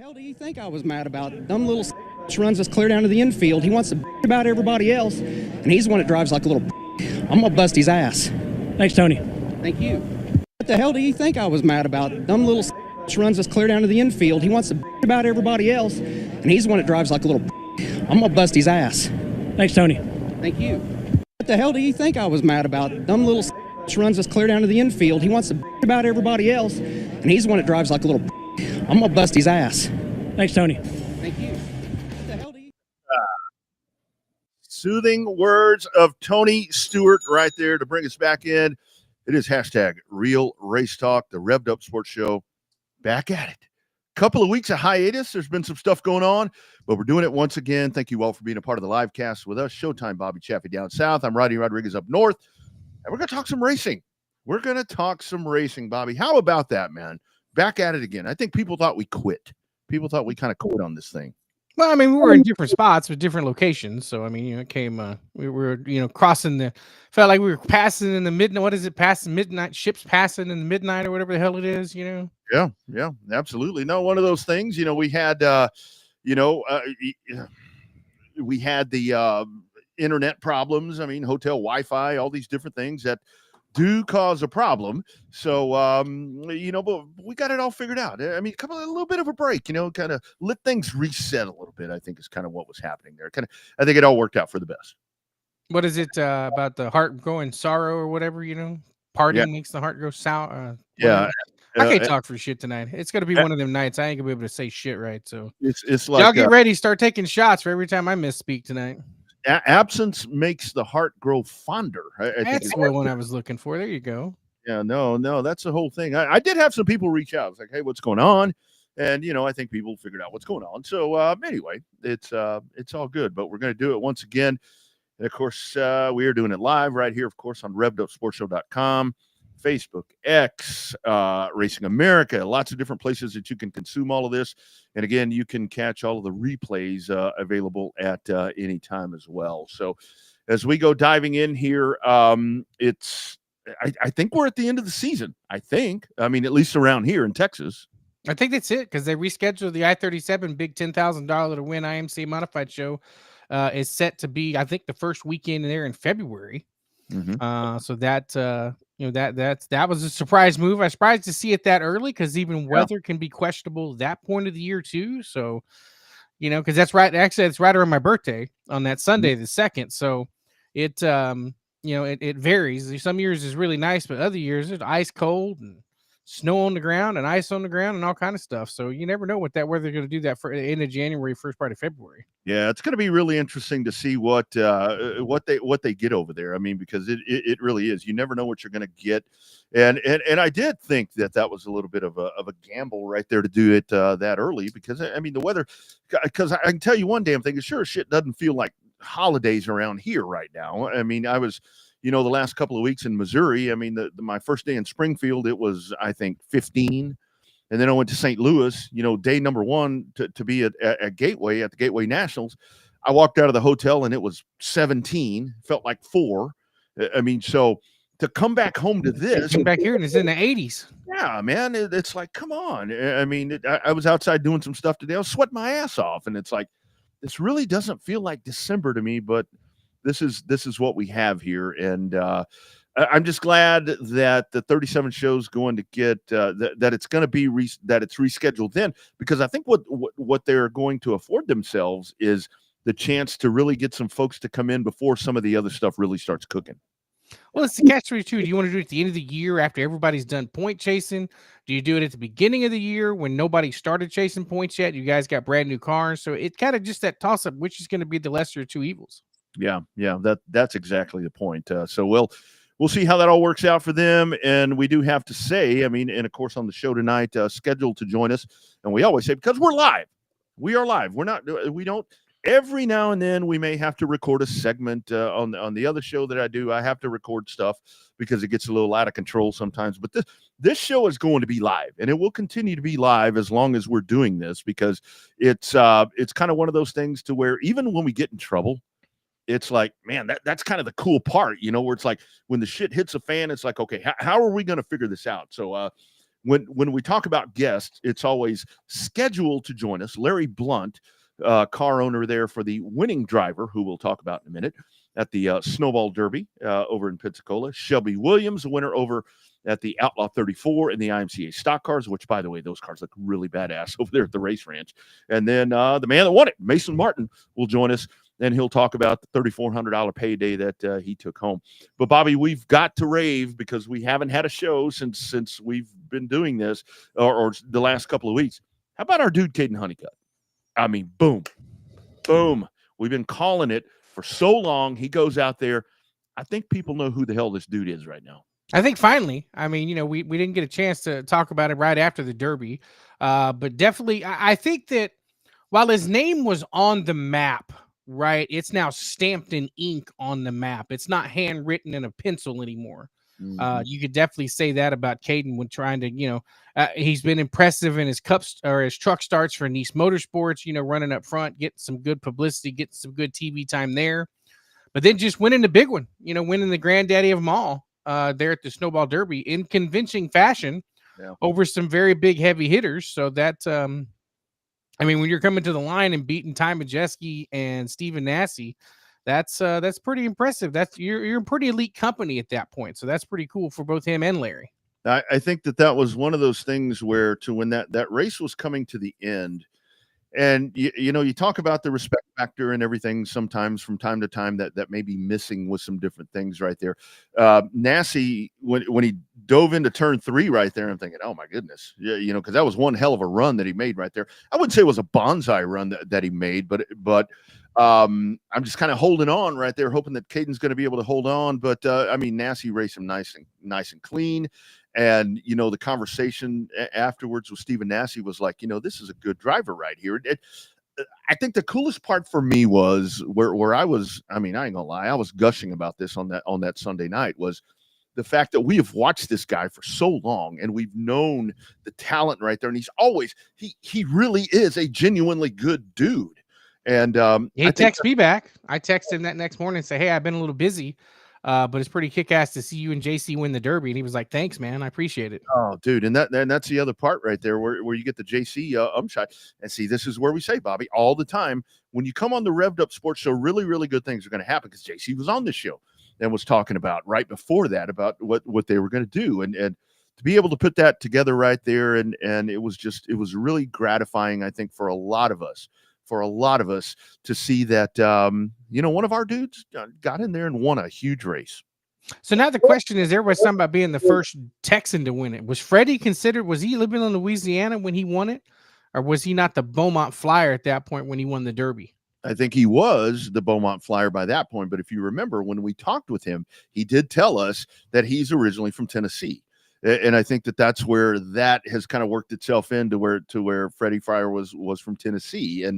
hell do you think I was mad about? Dumb little runs us clear down to the infield. He wants to about everybody else, and he's the one that drives like a little. I'm gonna bust his ass. Thanks, Tony. Thank you. What the hell do you think I was mad about? Dumb little runs us clear down to the infield. He wants to about everybody else, and he's the one that drives like a little. I'm gonna bust his ass. Thanks, Tony. You. What the hell do you think I was mad about? Dumb little runs us clear down to the infield. He wants to about everybody else, and he's the one that drives like a little. I'm gonna bust his ass. Thanks, Tony. You. What the hell do you? Soothing words of Tony Stewart right there to bring us back in. It is hashtag Real Race Talk, the Revved Up Sports Show. Back at it. Couple of weeks of hiatus. There's been some stuff going on, but we're doing it once again. Thank you all for being a part of the live cast with us. Showtime Bobby Chaffee down south. I'm Rodney Rodriguez up north, and we're going to talk some racing. Bobby. How about that, man? Back at it again. I think people thought we quit. People thought we kind of quit on this thing. Well, I mean, we were in different spots with different locations. So, I mean, it came, we were, crossing felt like we were passing in the midnight. What is it? Passing midnight, ships passing in the midnight or whatever the hell it is, Yeah, absolutely. No, one of those things, we had, we had the internet problems. I mean, hotel Wi-Fi, all these different things that do cause a problem. So, but we got it all figured out. I mean, a little bit of a break, kind of let things reset a little bit, I think is kind of what was happening there. I think it all worked out for the best. What is it about the heart going sorrow or whatever, partying makes the heart go sour. Yeah. I can't talk for shit tonight. It's going to be one of them nights. I ain't gonna be able to say shit right. So it's like, y'all get ready, start taking shots for every time I misspeak tonight. Absence makes the heart grow fonder. That's the one I was looking for. There you go. Yeah, no, that's the whole thing. I did have some people reach out. It's like, hey, what's going on? And I think people figured out what's going on. So anyway, it's all good. But we're going to do it once again. And of course, we are doing it live right here, of course, on RevvedUpSportsShow.com, Facebook, X, Racing America, lots of different places that you can consume all of this. And again, you can catch all of the replays available at any time as well. So as we go diving in here, I think we're at the end of the season. I mean, at least around here in Texas. I think that's it because they rescheduled the I-37 big $10,000 to win IMC Modified show is set to be, I think, the first weekend there in February. Mm-hmm. So that that was a surprise move. I was surprised to see it that early because even weather can be questionable at that point of the year too. So, because that's right. Actually, it's right around my birthday on that Sunday, the 2nd. So it it varies. Some years is really nice, but other years it's ice cold and snow on the ground and ice on the ground and all kind of stuff. So you never know what that weather's going to do that for end of January, first part of February. Yeah, it's going to be really interesting to see what they get over there. I mean, because it really is. You never know what you're going to get, and I did think that was a little bit of a gamble right there to do it that early because I mean the weather. Because I can tell you one damn thing: it sure as shit doesn't feel like holidays around here right now. I mean, I was. The last couple of weeks in Missouri, I mean, my first day in Springfield, it was, I think, 15. And then I went to St. Louis, day number 1 to be at Gateway, at the Gateway Nationals. I walked out of the hotel and it was 17, felt like 4. I mean, so to come back home to this. Come back here and it's in the 80s. Yeah, man, it's like, come on. I mean, I was outside doing some stuff today. I was sweating my ass off. And it's like, this really doesn't feel like December to me, but this is what we have here, and I'm just glad that the 37 show's going to get that it's going to be that it's rescheduled then, because I think what they're going to afford themselves is the chance to really get some folks to come in before some of the other stuff really starts cooking. Well, it's the catch-22. Do you want to do it at the end of the year after everybody's done point chasing? Do you do it at the beginning of the year when nobody started chasing points yet? You guys got brand new cars, so it's kind of just that toss-up, which is going to be the lesser of two evils. Yeah, that's exactly the point. So we'll see how that all works out for them. And we do have to say, I mean, and of course on the show tonight, scheduled to join us, and we always say because we're live, we are live. We don't. Every now and then we may have to record a segment on the other show that I do. I have to record stuff because it gets a little out of control sometimes. But this show is going to be live, and it will continue to be live as long as we're doing this because it's kind of one of those things to where even when we get in trouble, it's like, man, that's kind of the cool part, where it's like when the shit hits a fan, it's like, okay, how are we going to figure this out? So when we talk about guests, it's always scheduled to join us. Larry Blount, car owner there for the winning driver, who we'll talk about in a minute, at the Snowball Derby over in Pensacola. Shelby Williams, the winner over at the Outlaw 34 in the IMCA stock cars, which, by the way, those cars look really badass over there at the race ranch. And then the man that won it, Mason Martin, will join us, and he'll talk about the $3,400 payday that he took home. But, Bobby, we've got to rave because we haven't had a show since we've been doing this or the last couple of weeks. How about our dude, Caden Honeycutt? I mean, boom, boom. We've been calling it for so long. He goes out there. I think people know who the hell this dude is right now. I think finally, I mean, we didn't get a chance to talk about it right after the Derby, but definitely, I think that while his name was on the map, right, it's now stamped in ink on the map. It's not handwritten in a pencil anymore. You could definitely say that about Caden when trying to, he's been impressive in his his truck starts for Nice Motorsports, running up front, getting some good publicity, getting some good TV time there, but then just winning the big one, winning the granddaddy of them all. There at the Snowball Derby in convincing fashion over some very big heavy hitters. So that, I mean, when you're coming to the line and beating Ty Majeski and Stephen Nasse, that's pretty impressive. You're a pretty elite company at that point. So that's pretty cool for both him and Larry. I think that was one of those things where when that race was coming to the end, and you talk about the respect factor and everything sometimes from time to time that may be missing with some different things right there. Nasse, when he dove into turn 3 right there, I'm thinking, oh my goodness, because that was one hell of a run that he made right there. I wouldn't say it was a bonsai run that he made, but I'm just kind of holding on right there, hoping that Caden's going to be able to hold on. But I mean, Nasse raced him nice and clean. And, the conversation afterwards with Stephen Nasse was like, this is a good driver right here. I think the coolest part for me was where I was, I mean, I ain't gonna lie, I was gushing about this on that Sunday night, was the fact that we have watched this guy for so long and we've known the talent right there. And he really is a genuinely good dude. And he texted me back. I texted him that next morning and say, hey, I've been a little busy. But it's pretty kick-ass to see you and JC win the Derby. And he was like, thanks, man. I appreciate it. Oh, dude. And that's the other part right there where you get the JC shot. And see, this is where we say, Bobby, all the time, when you come on the Revved Up Sports Show, really, really good things are going to happen, because JC was on this show and was talking about right before that about what they were going to do. And to be able to put that together right there. And it was really gratifying, I think, for a lot of us to see that, one of our dudes got in there and won a huge race. So now the question is, there was something about being the first Texan to win it. Was Freddie considered, was he living in Louisiana when he won it? Or was he not the Beaumont Flyer at that point when he won the Derby? I think he was the Beaumont Flyer by that point. But if you remember, when we talked with him, he did tell us that he's originally from Tennessee. And I think that's where that has kind of worked itself into where Freddie Fryer was from Tennessee.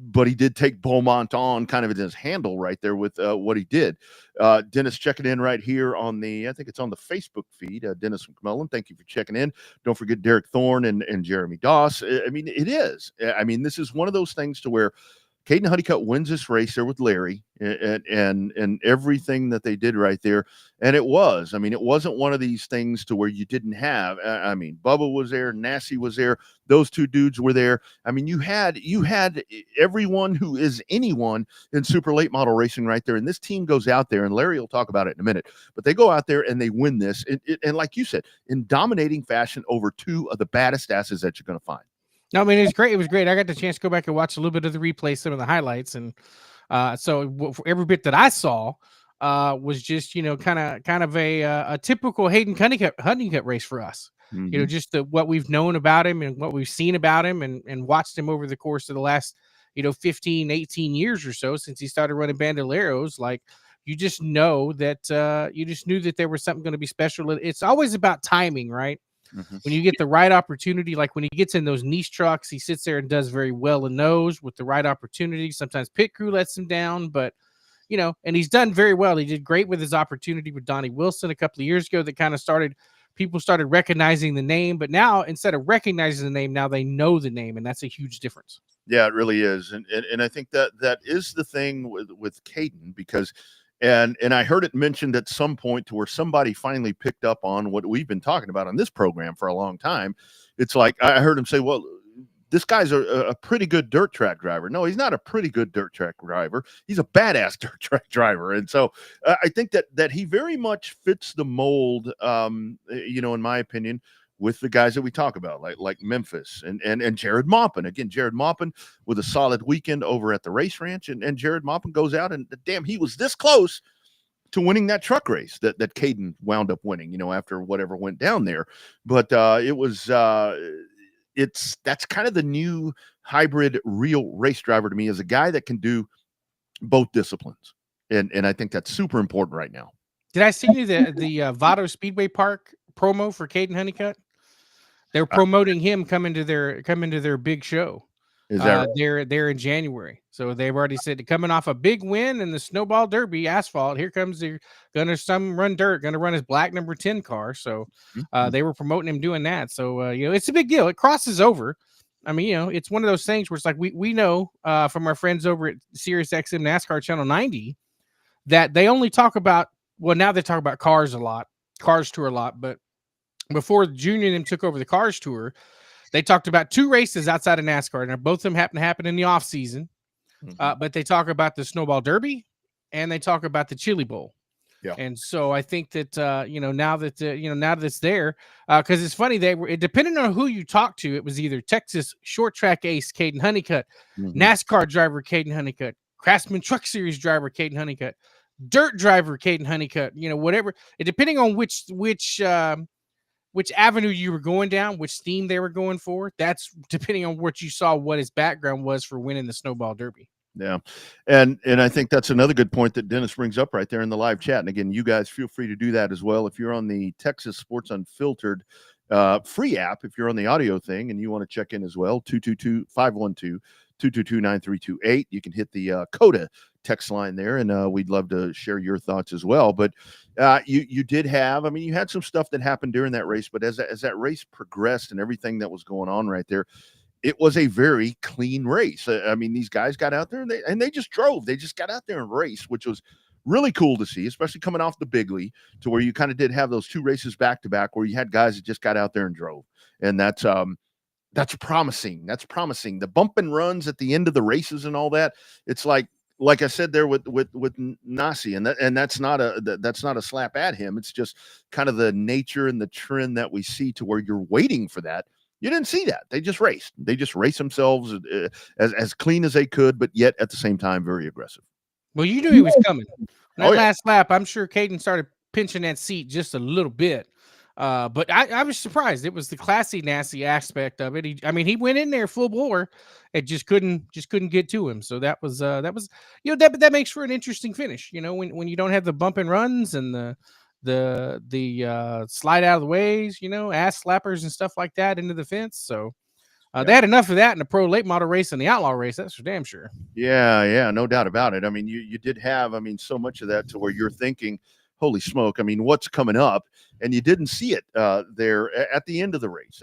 But he did take Beaumont on kind of in his handle right there with what he did. Dennis checking in right here I think it's on the Facebook feed. Dennis McMullen, thank you for checking in. Don't forget Derek Thorne and Jeremy Doss. I mean, it is. I mean, this is one of those things to where Caden Honeycutt wins this race there with Larry and everything that they did right there. And it wasn't one of these things to where you didn't have, Bubba was there, Nasse was there, those two dudes were there. I mean, you had everyone who is anyone in super late model racing right there. And this team goes out there, and Larry will talk about it in a minute, but they go out there and they win this. And like you said, in dominating fashion over two of the baddest asses that you're going to find. No, I mean, it was great. It was great. I got the chance to go back and watch a little bit of the replay, some of the highlights. And so for every bit that I saw was just, kind of a typical Hayden Honeycutt race for us. Mm-hmm. Just what we've known about him and what we've seen about him and watched him over the course of the last, 15, 18 years or so since he started running Bandoleros. Like, you just know that you just knew that there was something going to be special. It's always about timing, right? Mm-hmm. When you get the right opportunity, like when he gets in those niche trucks, he sits there and does very well in those with the right opportunity. Sometimes pit crew lets him down, but and he's done very well. He did great with his opportunity with Donnie Wilson a couple of years ago. That kind of people started recognizing the name, but now instead of recognizing the name, now they know the name, and that's a huge difference. Yeah, it really is. And I think that is the thing with Caden, because And I heard it mentioned at some point to where somebody finally picked up on what we've been talking about on this program for a long time. It's like I heard him say, well, this guy's a pretty good dirt track driver. No, he's not a pretty good dirt track driver. He's a badass dirt track driver. And so I think that he very much fits the mold, in my opinion, with the guys that we talk about, like Memphis and Jared Maupin. Again, Jared Maupin with a solid weekend over at the race ranch. And Jared Maupin goes out and, damn, he was this close to winning that truck race that Caden wound up winning, after whatever went down there. But it was that's kind of the new hybrid real race driver to me, as a guy that can do both disciplines. And I think that's super important right now. Did I see you the Vado Speedway Park promo for Caden Honeycutt? They're promoting him coming to their big show. Is that right? They're in January, so they've already said coming off a big win in the Snowball Derby asphalt. Here comes gonna run dirt, gonna run his black number 10 car. So they were promoting him doing that. So it's a big deal. It crosses over. I mean, it's one of those things where it's like we know from our friends over at Sirius XM NASCAR Channel 90 that they only talk about. Well, now they talk about Cars Tour a lot, but before Junior and them took over the Cars Tour, they talked about 2 races outside of NASCAR, and both of them happen to happen in the off season. But they talk about the Snowball Derby and they talk about the Chili Bowl. Yeah. And so I think that now that it's there, because it's funny, depending on who you talk to, it was either Texas short track ace Caden Honeycutt, NASCAR driver Caden Honeycutt, Craftsman Truck Series driver Caden Honeycutt, dirt driver Caden Honeycutt, whatever. Depending on which avenue you were going down, which theme they were going for, that's depending on what you saw, what his background was for winning the Snowball Derby. Yeah. And I think that's another good point that Dennis brings up right there in the live chat. And again, you guys feel free to do that as well. If you're on the Texas Sports Unfiltered free app, if you're on the audio thing and you want to check in as well, 512-222-9328. You can hit the CODA text line there, and we'd love to share your thoughts as well. But you did have, you had some stuff that happened during that race, but as that race progressed and everything that was going on right there, it was a very clean race. These guys got out there and they just drove. They just got out there and raced, which was really cool to see, especially coming off the Bigley, to where you kind of did have those 2 races back to back where you had guys that just got out there and drove. And that's promising. That's promising. The bump and runs at the end of the races and all that. It's like I said there with Nasi, and that's not a slap at him. It's just kind of the nature and the trend that we see, to where you're waiting for that. You didn't see that. They just raced. They just raced themselves as clean as they could, but yet at the same time very aggressive. Well, you knew he was coming. Last lap, I'm sure Caden started pinching that seat just a little bit. But I was surprised. It was the classy, nasty aspect of it. He went in there full bore. It just couldn't get to him. So that was that makes for an interesting finish. When you don't have the bump and runs and the slide out of the ways, ass slappers and stuff like that into the fence. So they had enough of that in the pro late model race and the outlaw race. That's for damn sure. Yeah, no doubt about it. You did have, so much of that to where you're thinking, holy smoke, what's coming up? And you didn't see it there at the end of the race.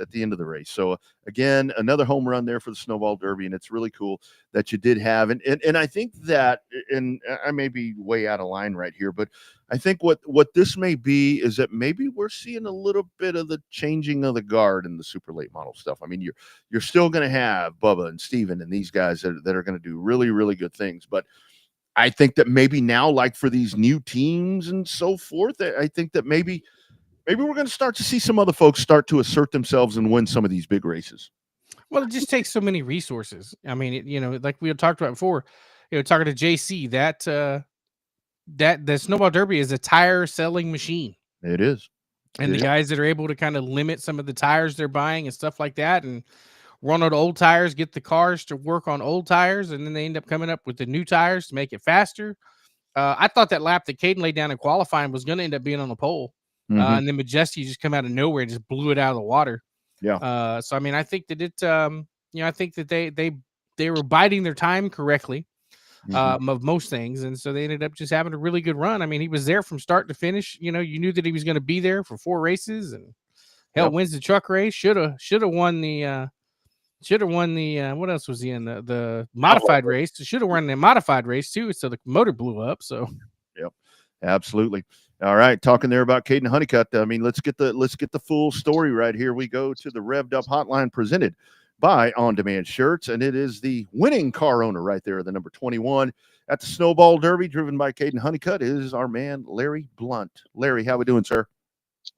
So again, another home run there for the Snowball Derby, and it's really cool that you did have. And I think that, and I may be way out of line right here, but I think what this may be is that maybe we're seeing a little bit of the changing of the guard in the super late model stuff. You're still going to have Bubba and Steven and these guys that are going to do really, really good things, but I think that maybe now, like for these new teams and so forth, I think that maybe we're going to start to see some other folks start to assert themselves and win some of these big races. Well, it just takes so many resources. Like we had talked about before, talking to JC, that the Snowball Derby is a tire selling machine. It is. And the guys that are able to kind of limit some of the tires they're buying and stuff like that, and run on old tires, get the cars to work on old tires, and then they end up coming up with the new tires to make it faster. I thought that lap that Caden laid down in qualifying was going to end up being on the pole. And then Majesty just come out of nowhere and just blew it out of the water. Yeah. So I think that I think that they were biding their time correctly of most things, and so they ended up just having a really good run. He was there from start to finish. You knew that he was going to be there for 4 races, and wins the truck race. Should have won the. What else was he in the modified race? Should have won the modified race too. So the motor blew up. So. Yep. Absolutely. All right, talking there about Caden Honeycutt. I mean, let's get the full story right here. We go to the Revved Up Hotline presented by On Demand Shirts, and it is the winning car owner right there, the number 21 at the Snowball Derby, driven by Caden Honeycutt, is our man Larry Blount. Larry, how we doing, sir?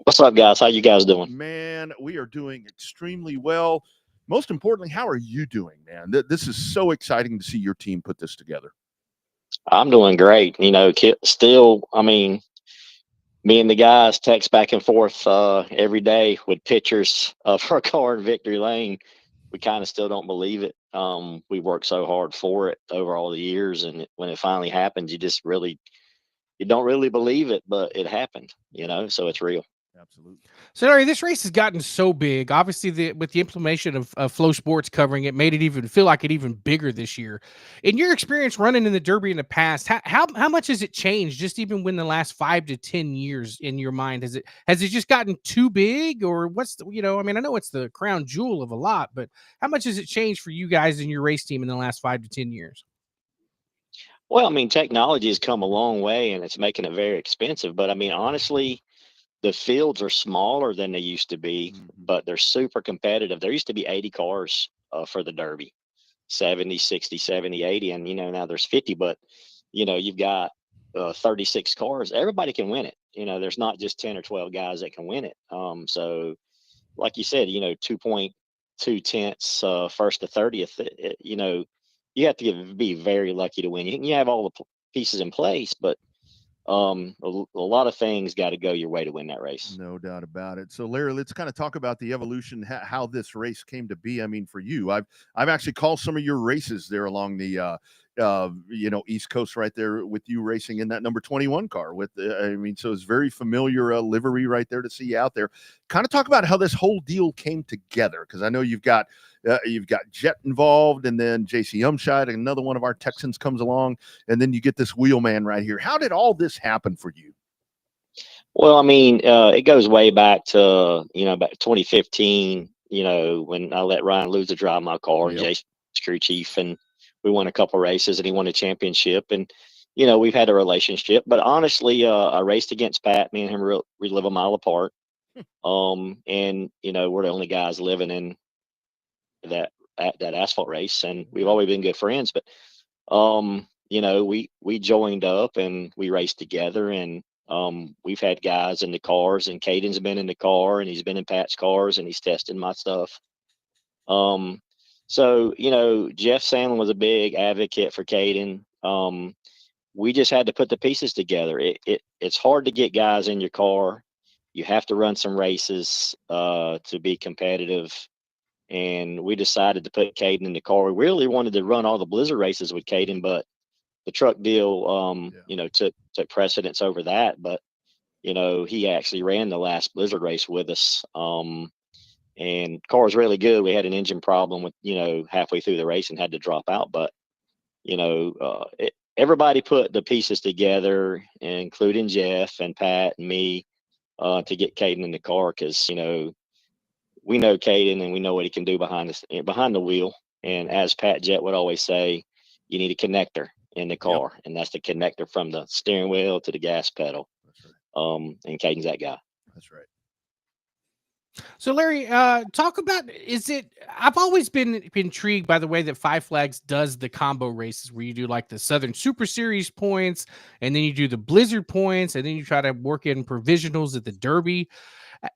What's up, guys? How you guys doing? Man, we are doing extremely well. Most importantly, how are you doing, man? This is so exciting to see your team put this together. I'm doing great. You know, still, I mean, me and the guys text back and forth every day with pictures of our car in Victory Lane. We kind of still don't believe it. We worked so hard for it over all the years, and when it finally happens, you don't really believe it, but it happened. You know, so it's real. Absolutely. So, Larry, this race has gotten so big. Obviously, with the implementation of Flow Sports covering it, made it even feel like it even bigger this year. In your experience running in the Derby in the past, how much has it changed? Just even within the last 5 to 10 years, in your mind, has it just gotten too big, or what's the, I mean, I know it's the crown jewel of a lot, but how much has it changed for you guys and your race team in the last 5 to 10 years? Well, I mean, technology has come a long way, and it's making it very expensive. But I mean, honestly, the fields are smaller than they used to be, but they're super competitive. There used to be 80 cars for the Derby, 70, 60, 70, 80. And, now there's 50, but, you've got 36 cars. Everybody can win it. There's not just 10 or 12 guys that can win it. So like you said, 2.2 tenths first to 30th, you have to be very lucky to win. You have all the pieces in place, but a lot of things got to go your way to win that race. No doubt about it. So, Larry, let's kind of talk about the evolution, how this race came to be. I mean, for you, I've actually called some of your races there along the East Coast right there with you racing in that number 21 car with so it's very familiar livery right there to see you out there. Kind of talk about how this whole deal came together, because I know you've got Jet involved, and then JC Umshide, another one of our Texans, comes along, and then you get this wheelman right here. How did all this happen for you? Well, I mean, it goes way back to, back 2015, when I let Ryan lose to drive my car, and Jason's crew chief, and we won a couple races, and he won a championship. And, we've had a relationship. But honestly, I raced against Pat. Me and him, we live a mile apart. And, we're the only guys living in that asphalt race, and we've always been good friends. But, we joined up and we raced together, and we've had guys in the cars, and Caden's been in the car, and he's been in Pat's cars, and he's testing my stuff. So, Jeff Sandlin was a big advocate for Caden. We just had to put the pieces together. It's hard to get guys in your car. You have to run some races to be competitive. And we decided to put Caden in the car. We really wanted to run all the Blizzard races with Caden, but the truck deal, took precedence over that. But, he actually ran the last Blizzard race with us. And car was really good. We had an engine problem with, halfway through the race and had to drop out. But, everybody put the pieces together, including Jeff and Pat and me, to get Caden in the car, because, we know Caden and we know what he can do behind the wheel. And as Pat Jet would always say, you need a connector in the car, and that's the connector from the steering wheel to the gas pedal. That's right. And Caden's that guy. That's right. So, Larry, talk about, I've always been intrigued by the way that Five Flags does the combo races, where you do like the Southern Super Series points, and then you do the Blizzard points, and then you try to work in provisionals at the Derby.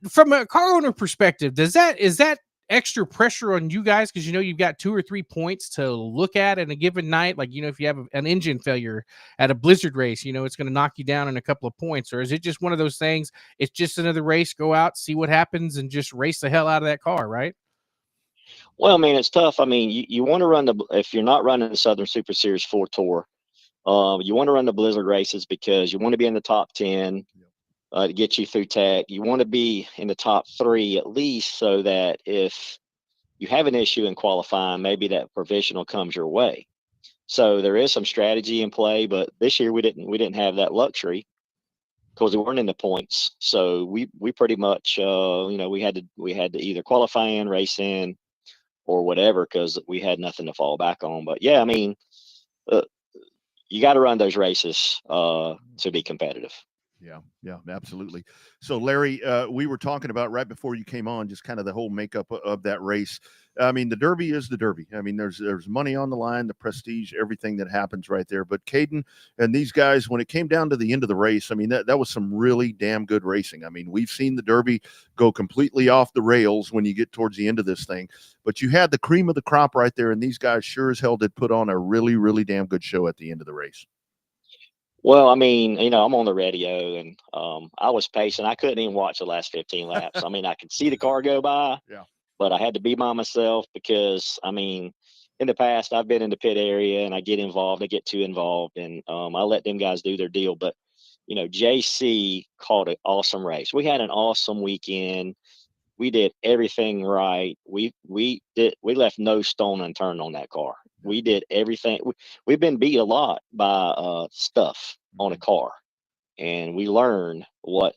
From a car owner perspective, is that extra pressure on you guys, because you've got 2 or 3 points to look at in a given night? Like, if you have an engine failure at a Blizzard race, it's going to knock you down in a couple of points. Or is it just one of those things, it's just another race, go out, see what happens, and just race the hell out of that car, right? Well, I mean, it's tough. I mean, you want to run if you're not running the Southern Super Series 4 Tour, you want to run the Blizzard races because you want to be in the top 10. To get you through tech. You want to be in the top 3 at least, so that if you have an issue in qualifying, maybe that provisional comes your way. So there is some strategy in play, but this year we didn't have that luxury because we weren't in the points. So we pretty much we had to either qualify in, race in, or whatever, because we had nothing to fall back on. But yeah, I mean, you got to run those races to be competitive. Yeah, absolutely. So Larry, we were talking about right before you came on, just kind of the whole makeup of that race. I mean, the Derby is the Derby. I mean, there's money on the line, the prestige, everything that happens right there. But Caden and these guys, when it came down to the end of the race, I mean, that was some really damn good racing. I mean, we've seen the Derby go completely off the rails when you get towards the end of this thing. But you had the cream of the crop right there, and these guys sure as hell did put on a really, really damn good show at the end of the race. Well, I mean, I'm on the radio, and I was pacing. I couldn't even watch the last 15 laps. I mean, I could see the car go by, but I had to be by myself because, I mean, in the past, I've been in the pit area, and I get involved. I get too involved, and I let them guys do their deal. But, JC called an awesome race. We had an awesome weekend. We did everything right. We left no stone unturned on that car. We did everything. We've been beat a lot by stuff on a car, and we learned what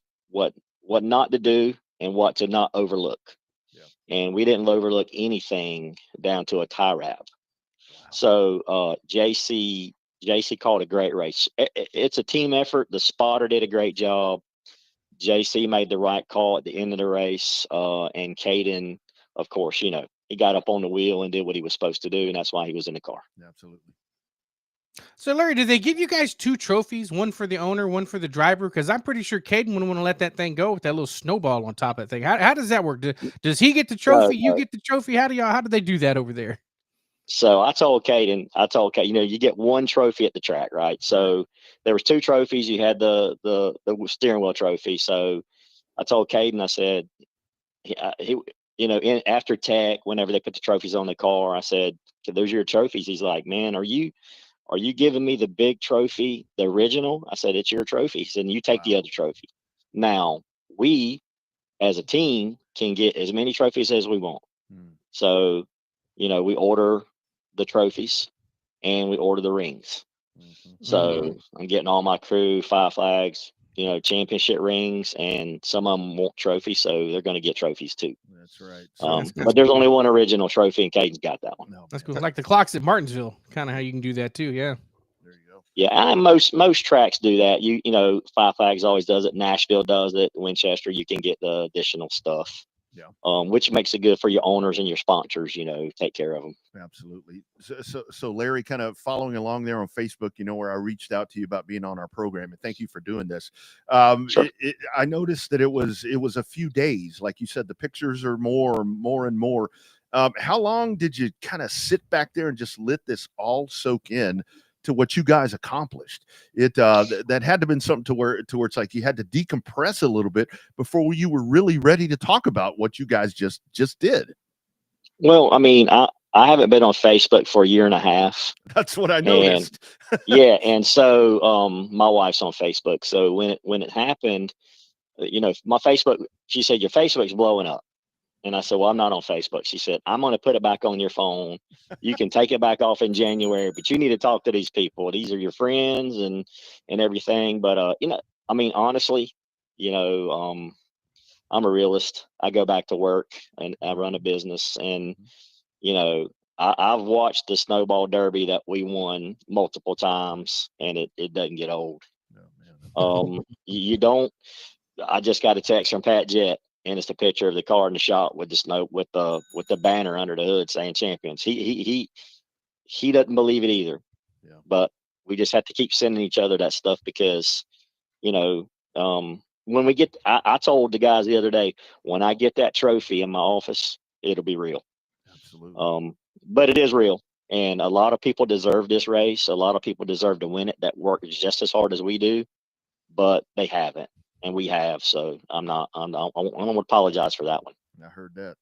not to do and what to not overlook. And we didn't overlook anything down to a tie wrap. Wow. So JC called a great race. It's a team effort. The spotter did a great job. JC made the right call at the end of the race, and Caden, of course, he got up on the wheel and did what he was supposed to do, and that's why he was in the car. Absolutely. So, Larry, did they give you guys 2 trophies, one for the owner, one for the driver? Because I'm pretty sure Caden wouldn't want to let that thing go with that little snowball on top of that thing. How does that work? Does he get the trophy? You get the trophy? How do they do that over there? So I told Caden, you get one trophy at the track, right? So there was 2 trophies. You had the steering wheel trophy. So I told Caden, I said, after tech, whenever they put the trophies on the car, I said, those are your trophies. He's like, man, are you giving me the big trophy, the original? I said, it's your trophy. He said, you take the other trophy. Now, we, as a team, can get as many trophies as we want. So, we order the trophies and we order the rings. So I'm getting all my crew 5 flags, championship rings, and some of them want trophies, so they're going to get trophies too. That's right. But there's only one original trophy, and Caden's got that one. That's cool. Like the clocks at Martinsville, kind of how you can do that too. Yeah. There you go. Yeah, and most tracks do that. 5 flags always does it. Nashville does it. Winchester, you can get the additional stuff. Which makes it good for your owners and your sponsors, take care of them. Absolutely. So Larry, kind of following along there on Facebook, where I reached out to you about being on our program, and thank you for doing this. Sure. I noticed that it was a few days, like you said, the pictures are more and more. How long did you kind of sit back there and just let this all soak in to what you guys accomplished? That had to have been something to where it's like you had to decompress a little bit before you were really ready to talk about what you guys just did. Well, I mean, I haven't been on Facebook for a year and a half. That's what I noticed. And so my wife's on Facebook. So when it happened, my Facebook, she said, your Facebook's blowing up. And I said, well, I'm not on Facebook. She said, I'm going to put it back on your phone. You can take it back off in January, but you need to talk to these people. These are your friends and everything. But, I mean, honestly, I'm a realist. I go back to work and I run a business, and, I've watched the Snowball Derby that we won multiple times, and it doesn't get old. You don't. I just got a text from Pat Jett, and it's the picture of the car in the shop with the snow with the banner under the hood saying champions. He doesn't believe it either. But we just have to keep sending each other that stuff because, when we get, I told the guys the other day, when I get that trophy in my office, it'll be real. Absolutely. But it is real. And a lot of people deserve this race. A lot of people deserve to win it that work just as hard as we do, but they haven't. And we have. So I don't apologize for that one. I heard that.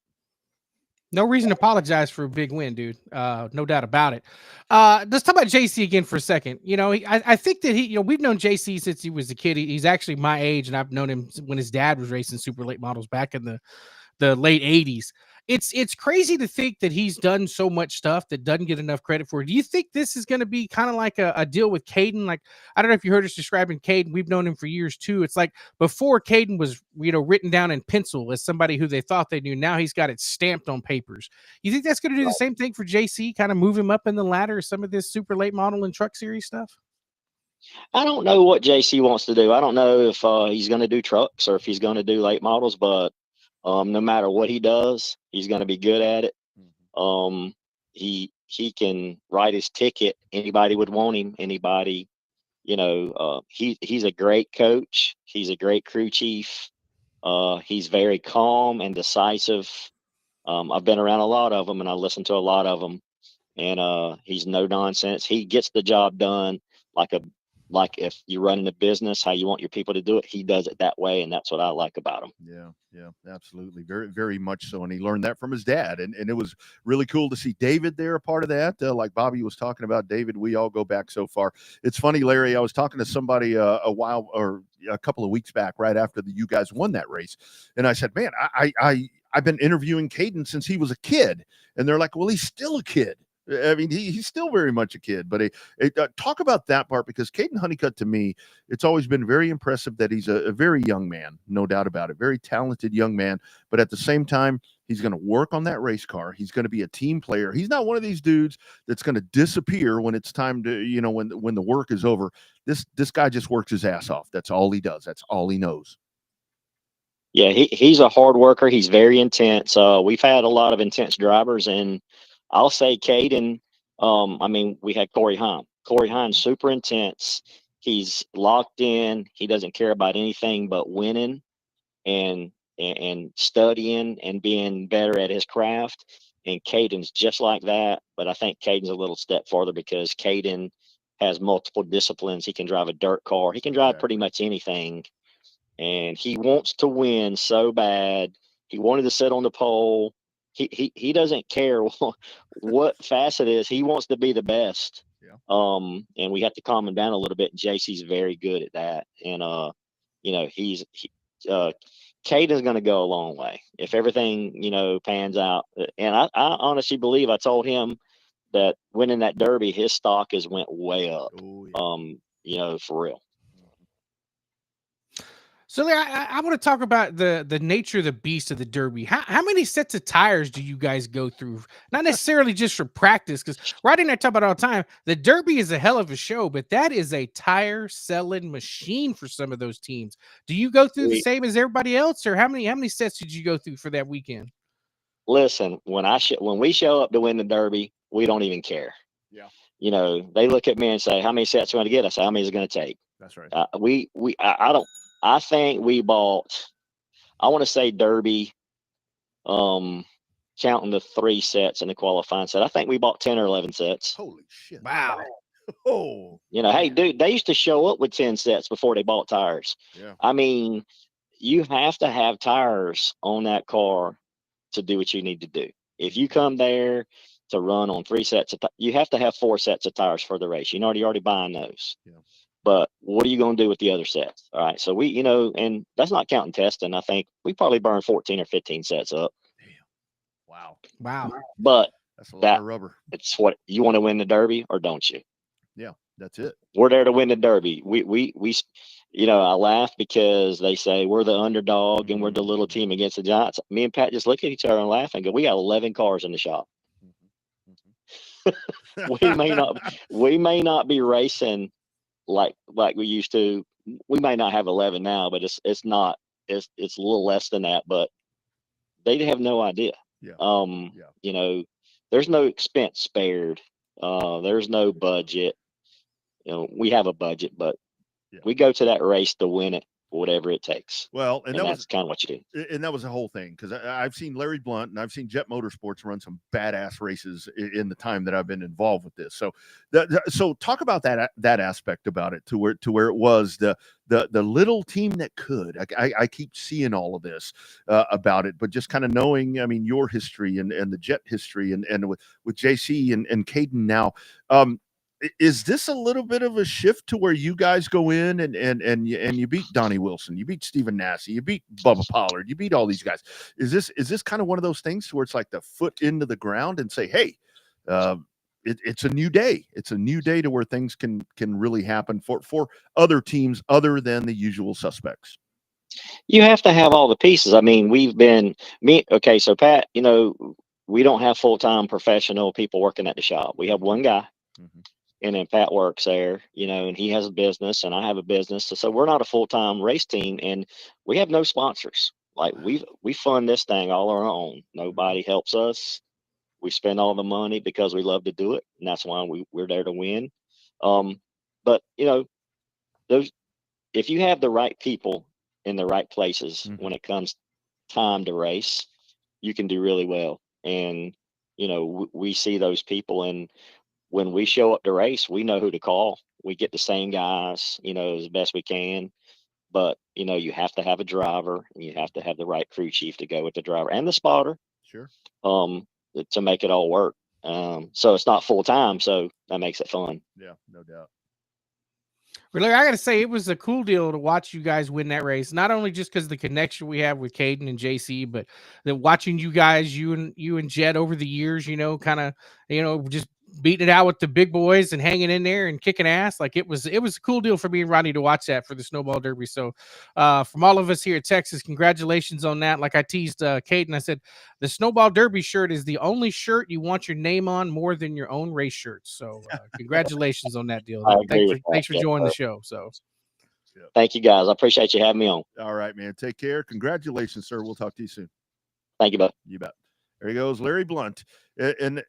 No reason to apologize for a big win, dude. No doubt about it. Let's talk about JC again for a second. I think that we've known JC since he was a kid. He's actually my age, and I've known him when his dad was racing super late models back in the late 80s. It's crazy to think that he's done so much stuff that doesn't get enough credit for. Do you think this is going to be kind of like a deal with Caden? Like, I don't know if you heard us describing Caden. We've known him for years too. It's like before Caden was, written down in pencil as somebody who they thought they knew. Now he's got it stamped on papers. You think that's going to do the same thing for JC? Kind of move him up in the ladder, some of this super late model and truck series stuff? I don't know what JC wants to do. I don't know if he's going to do trucks or if he's going to do late models, but no matter what he does, he's going to be good at it. He can write his ticket. Anybody would want him. Anybody, he's a great coach. He's a great crew chief. He's very calm and decisive. I've been around a lot of them, and I listened to a lot of them. And he's no nonsense. He gets the job done like if you're running a business, how you want your people to do it. He does it that way, and that's what I like about him. Yeah, absolutely. Very, very much so. And he learned that from his dad. And it was really cool to see David there, a part of that. Like Bobby was talking about David, we all go back so far. It's funny, Larry, I was talking to somebody a couple of weeks back, right after you guys won that race. And I said, man, I've been interviewing Caden since he was a kid. And they're like, well, he's still a kid. I mean, he's still very much a kid, but talk about that part, because Caden Honeycutt, to me, it's always been very impressive that he's a very young man, no doubt about it, very talented young man. But at the same time, he's going to work on that race car. He's going to be a team player. He's not one of these dudes that's going to disappear when it's time to, when the work is over. This guy just works his ass off. That's all he does. That's all he knows. Yeah, he's a hard worker. He's very intense. We've had a lot of intense drivers, and I'll say Caden, we had Corey Hine. Corey Hine's super intense. He's locked in. He doesn't care about anything but winning and studying and being better at his craft. And Caden's just like that. But I think Caden's a little step farther because Caden has multiple disciplines. He can drive a dirt car. He can drive pretty much anything. And he wants to win so bad. He wanted to sit on the pole. He doesn't care what facet it is. He wants to be the best. Yeah. And we have to calm him down a little bit. JC's very good at that. And Caden's going to go a long way if everything pans out. And I honestly believe, I told him that winning that Derby, his stock has went way up. Oh, yeah. For real. So I want to talk about the nature of the beast of the Derby. How many sets of tires do you guys go through? Not necessarily just for practice, because right in there talk about all the time. The Derby is a hell of a show, but that is a tire selling machine for some of those teams. Do you go through the same as everybody else, or how many sets did you go through for that weekend? Listen, when we show up to win the Derby, we don't even care. Yeah. They look at me and say, "How many sets are going to get?" I say, "How many is it going to take?" That's right. I think we bought, I want to say Derby, counting the 3 sets in the qualifying set, I think we bought 10 or 11 sets. Holy shit. Wow. Oh. Hey, dude, they used to show up with 10 sets before they bought tires. Yeah. I mean, you have to have tires on that car to do what you need to do. If you come there to run on 3 sets of you have to have 4 sets of tires for the race. You're already buying those. Yeah. But what are you going to do with the other sets? All right. So we, and that's not counting testing. I think we probably burned 14 or 15 sets up. Damn. Wow. But that's a lot of rubber. It's what you want to win the Derby, or don't you? Yeah, that's it. We're there to win the Derby. We I laugh because they say we're the underdog and we're the little team against the Giants. Me and Pat just look at each other and laugh and go, we got 11 cars in the shop. we may not be racing like we used to. We may not have 11 now, but it's a little less than that, but they have no idea. There's no expense spared. There's no budget. We have a budget, but we go to that race to win it, whatever it takes. Well, and that's kind of what you do. And that was the whole thing, because I've seen Larry Blount and I've seen Jet Motorsports run some badass races in the time that I've been involved with this. So talk about that aspect about it, to where it was the little team that could. I keep seeing all of this about it, but just kind of knowing, I mean, your history and the Jet history and with JC and Caden now. Is this a little bit of a shift to where you guys go in and you beat Donnie Wilson, you beat Stephen Nassy, you beat Bubba Pollard, you beat all these guys? Is this kind of one of those things where it's like the foot into the ground and say, hey, it's a new day. It's a new day to where things can really happen for other teams other than the usual suspects? You have to have all the pieces. I mean, so Pat, we don't have full-time professional people working at the shop. We have one guy. Mm-hmm. And then Pat works there, and he has a business and I have a business. So we're not a full-time race team, and we have no sponsors. Like we fund this thing all on our own. Nobody helps us. We spend all the money because we love to do it, and that's why we're there to win. But those if you have the right people in the right places when it comes time to race, you can do really well. And we see those people, and when we show up to race, we know who to call. We get the same guys, as best we can. But you have to have a driver, and you have to have the right crew chief to go with the driver and the spotter. Sure. To make it all work. So it's not full time, so that makes it fun. Yeah, no doubt. Really, I got to say, it was a cool deal to watch you guys win that race. Not only just because of the connection we have with Caden and JC, but that watching you guys, you and Jed over the years, kind of, just beating it out with the big boys and hanging in there and kicking ass. Like it was a cool deal for me and Ronnie to watch that for the Snowball Derby. So from all of us here at Texas, congratulations on that. Like I teased Caden, I said, the Snowball Derby shirt is the only shirt you want your name on more than your own race shirts. So congratulations on that deal. Thanks for joining the show. So thank you, guys. I appreciate you having me on. All right, man. Take care. Congratulations, sir. We'll talk to you soon. Thank you, bud. You bet. There he goes, Larry Blount. And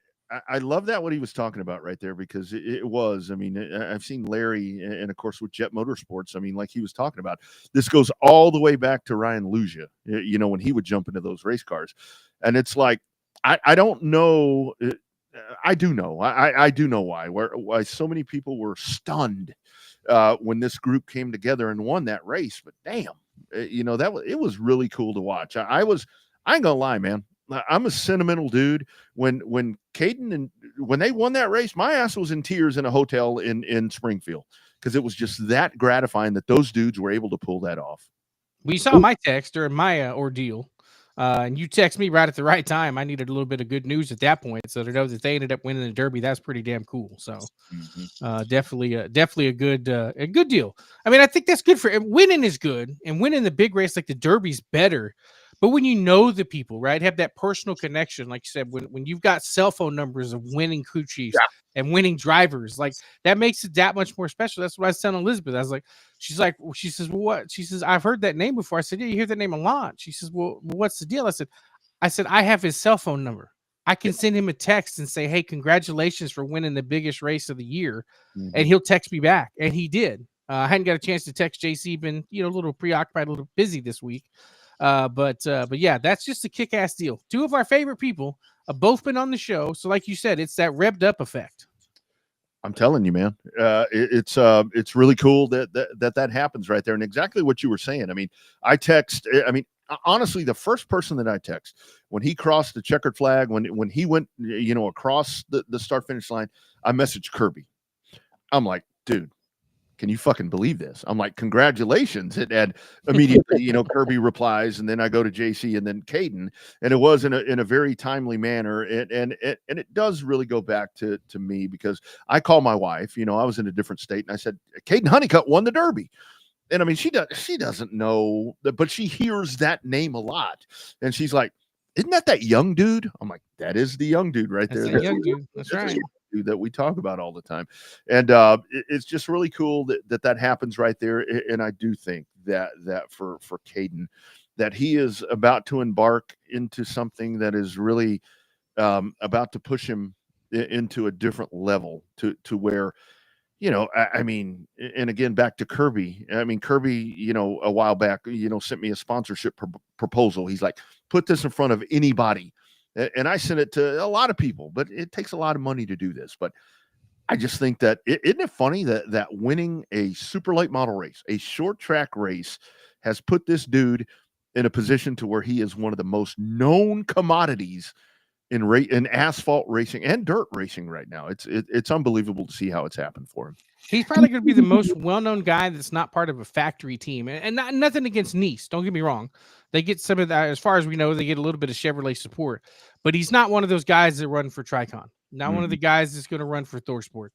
I love that what he was talking about right there, because it was, I mean, I've seen Larry, and of course with Jet Motorsports, I mean, like he was talking about, this goes all the way back to Ryan Lugia, when he would jump into those race cars. And it's like, I don't know. I do know. I do know why so many people were stunned when this group came together and won that race. But damn, it was really cool to watch. I ain't gonna lie, man. I'm a sentimental dude. When Caden and when they won that race, my ass was in tears in a hotel in Springfield, because it was just that gratifying that those dudes were able to pull that off. We saw my text during my ordeal, and you text me right at the right time. I needed a little bit of good news at that point, so to know that they ended up winning the Derby, that's pretty damn cool. So definitely a good deal. I mean, I think that's good for winning is good, and winning the big race like the Derby's better. But when you know the people, right, have that personal connection, like you said, when you've got cell phone numbers of winning crew chiefs and winning drivers, like that makes it that much more special. That's what I was telling Elizabeth. I was like, she says, well, what? She says, I've heard that name before. I said, yeah, you hear that name a lot. She says, well, what's the deal? I said, I have his cell phone number. I can send him a text and say, hey, congratulations for winning the biggest race of the year. And he'll text me back. And he did. I hadn't got a chance to text JC, been, a little preoccupied, a little busy this week. But yeah, that's just a kick-ass deal. Two of our favorite people have both been on the show. So like you said, it's that revved up effect. I'm telling you, man, it's really cool that happens right there. And exactly what you were saying. I mean, honestly, the first person that I text when he crossed the checkered flag, when he went, across the start finish line, I messaged Kirby. I'm like, dude, can you fucking believe this? I'm like, congratulations. And immediately, Kirby replies, and then I go to JC and then Caden, and it was in a very timely manner. And it does really go back to me, because I call my wife, I was in a different state, and I said, Caden Honeycutt won the Derby. And I mean, she doesn't know, but she hears that name a lot. And she's like, isn't that young dude? I'm like, that is the young dude right there. That's young dude. That's right. That we talk about all the time. And it's just really cool that happens right there. And I do think that for Caden, that he is about to embark into something that is really about to push him into a different level to where, I mean, and again, back to Kirby. I mean, Kirby, a while back, sent me a sponsorship proposal. He's like, put this in front of anybody. And I sent it to a lot of people, but it takes a lot of money to do this. But I just think that, isn't it funny that winning a super late model race, a short track race, has put this dude in a position to where he is one of the most known commodities in asphalt racing and dirt racing right now. It's unbelievable to see how it's happened for him. He's probably going to be the most well-known guy that's not part of a factory team, and nothing against Nice. Don't get me wrong; they get some of that. As far as we know, they get a little bit of Chevrolet support, but he's not one of those guys that run for Tricon. Not one of the guys that's going to run for Thorsport.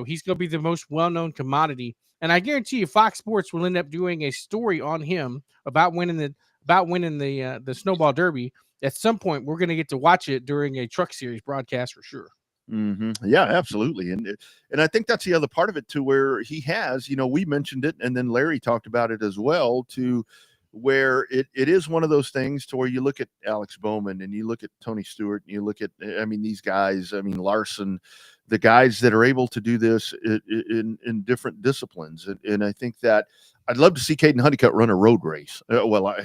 He's going to be the most well-known commodity, and I guarantee you, Fox Sports will end up doing a story on him about winning the Snowball Derby. At some point, we're going to get to watch it during a Truck Series broadcast for sure. Yeah, absolutely. And I think that's the other part of it too, where he has, we mentioned it, and then Larry talked about it as well, to where it is one of those things to where you look at Alex Bowman and you look at Tony Stewart and you look at, these guys, Larson, the guys that are able to do this in different disciplines. And I think that I'd love to see Caden Honeycutt run a road race.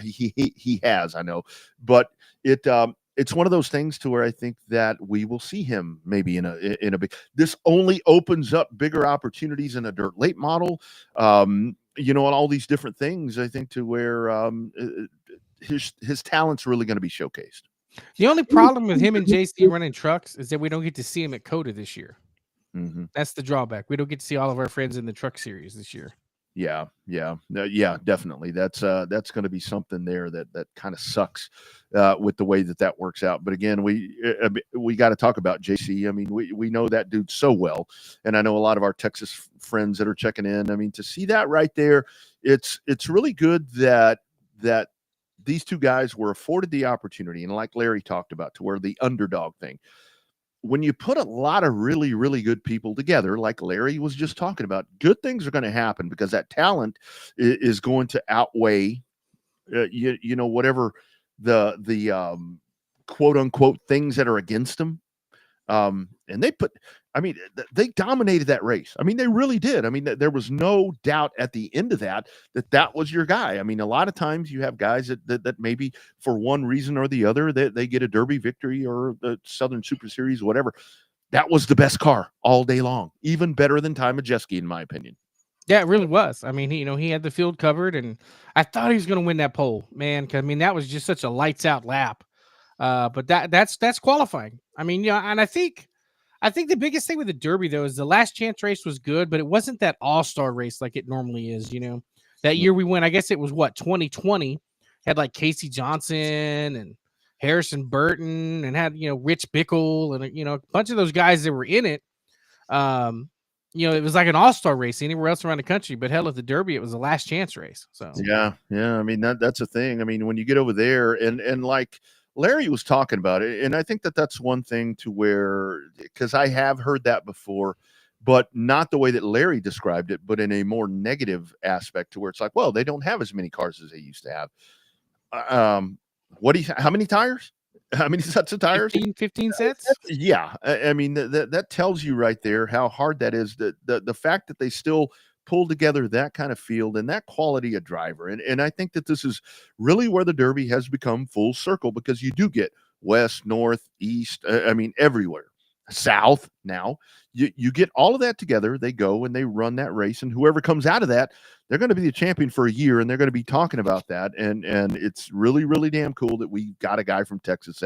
He has, I know, but it's one of those things to where I think that we will see him maybe in a big. This only opens up bigger opportunities in a dirt late model, and all these different things. I think to where his talent's really going to be showcased. The only problem with him and JC running trucks is that we don't get to see him at COTA this year. That's the drawback. We don't get to see all of our friends in the truck series this year. Yeah, definitely. That's going to be something there that kind of sucks with the way that works out. But again, we got to talk about JC. We know that dude so well, and I know a lot of our Texas friends that are checking in. To see that right there, it's really good that these two guys were afforded the opportunity, and like Larry talked about, to where the underdog thing. When you put a lot of really, really good people together, like Larry was just talking about, good things are going to happen because that talent is going to outweigh, whatever the quote unquote things that are against them. And they dominated that race. They really did. There was no doubt at the end of that was your guy. A lot of times you have guys that maybe for one reason or the other, they get a Derby victory or the Southern Super Series, whatever. That was the best car all day long, even better than Ty Majeski, in my opinion. Yeah, it really was. He had the field covered, and I thought he was going to win that pole, man. Cause that was just such a lights out lap. But that's qualifying. And I think the biggest thing with the Derby though is the last chance race was good, but it wasn't that all-star race like it normally is. That year we went, I guess it was 2020, had like Casey Johnson and Harrison Burton and had, Rich Bickle and, a bunch of those guys that were in it. It was like an all-star race anywhere else around the country, but hell, at the Derby, it was the last chance race. So yeah. That's a thing. When you get over there and like Larry was talking about it, and I think that's one thing to where, because I have heard that before, but not the way that Larry described it, but in a more negative aspect to where it's like, well, they don't have as many cars as they used to have. How many tires? How many sets of tires? 15 sets? Yeah. That tells you right there how hard that is. The fact that they still pull together that kind of field and that quality of driver. And I think that this is really where the Derby has become full circle, because you do get west, north, east, everywhere. South now. You get all of that together. They go and they run that race, and whoever comes out of that, they're going to be the champion for a year, and they're going to be talking about that. And it's really, really damn cool that we got a guy from Texas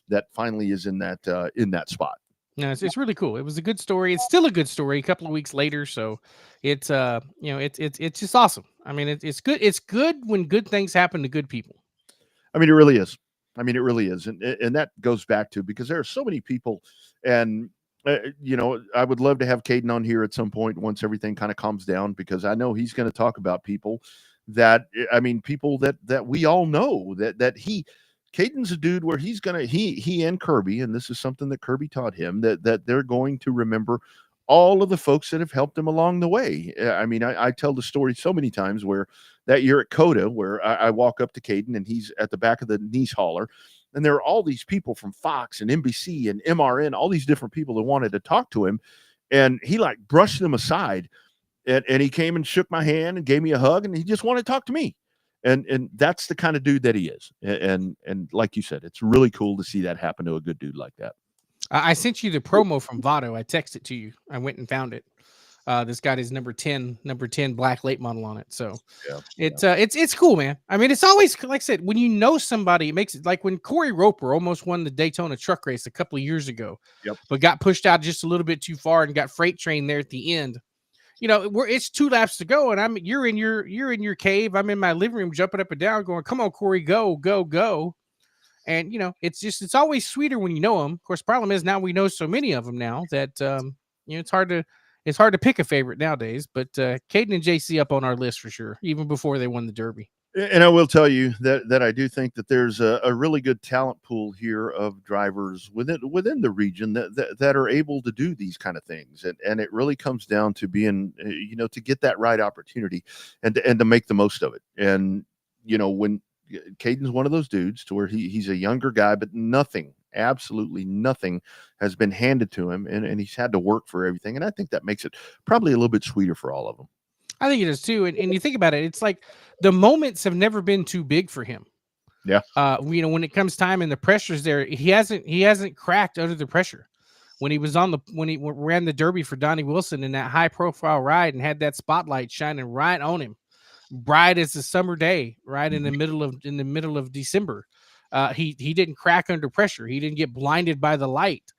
that finally is in that spot. No, it's really cool. It was a good story. It's still a good story a couple of weeks later. So it's it's just awesome. It's good. It's good when good things happen to good people. It really is. It really is. And that goes back to, because there are so many people, and I would love to have Caden on here at some point once everything kind of calms down, because I know he's going to talk about people that we all know that Caden's a dude where he and Kirby, and this is something that Kirby taught him, that they're going to remember all of the folks that have helped him along the way. I tell the story so many times where that year at COTA, where I walk up to Caden and he's at the back of the niece hauler, and there are all these people from Fox and NBC and MRN, all these different people that wanted to talk to him, and he like brushed them aside, and he came and shook my hand and gave me a hug, and he just wanted to talk to me. And that's the kind of dude that he is. And like you said, it's really cool to see that happen to a good dude like that. I sent you the promo from Votto. I texted it to you. I went and found it. This got his number 10 black late model on it. So it's cool, man. It's always, like I said, when you know somebody, it makes it like when Corey Roper almost won the Daytona truck race a couple of years ago, but got pushed out just a little bit too far and got freight trained there at the end. It's 2 laps to go, and you're in your cave. I'm in my living room jumping up and down, going, "Come on, Corey, go, go, go!" And it's always sweeter when you know them. Of course, problem is now we know so many of them now that it's hard to pick a favorite nowadays. But Caden and JC up on our list for sure, even before they won the Derby. And I will tell you that I do think that there's a really good talent pool here of drivers within the region that are able to do these kind of things, and it really comes down to being to get that right opportunity and to make the most of it. And when Caden's one of those dudes to where he's a younger guy, but absolutely nothing has been handed to him, and he's had to work for everything. And I think that makes it probably a little bit sweeter for all of them. I think it is too. And you think about it, it's like the moments have never been too big for him. Yeah. When it comes time and the pressure's there, he hasn't cracked under the pressure. When he ran the Derby for Donnie Wilson in that high profile ride and had that spotlight shining right on him, bright as a summer day, right in the middle of December, he didn't crack under pressure. He didn't get blinded by the light.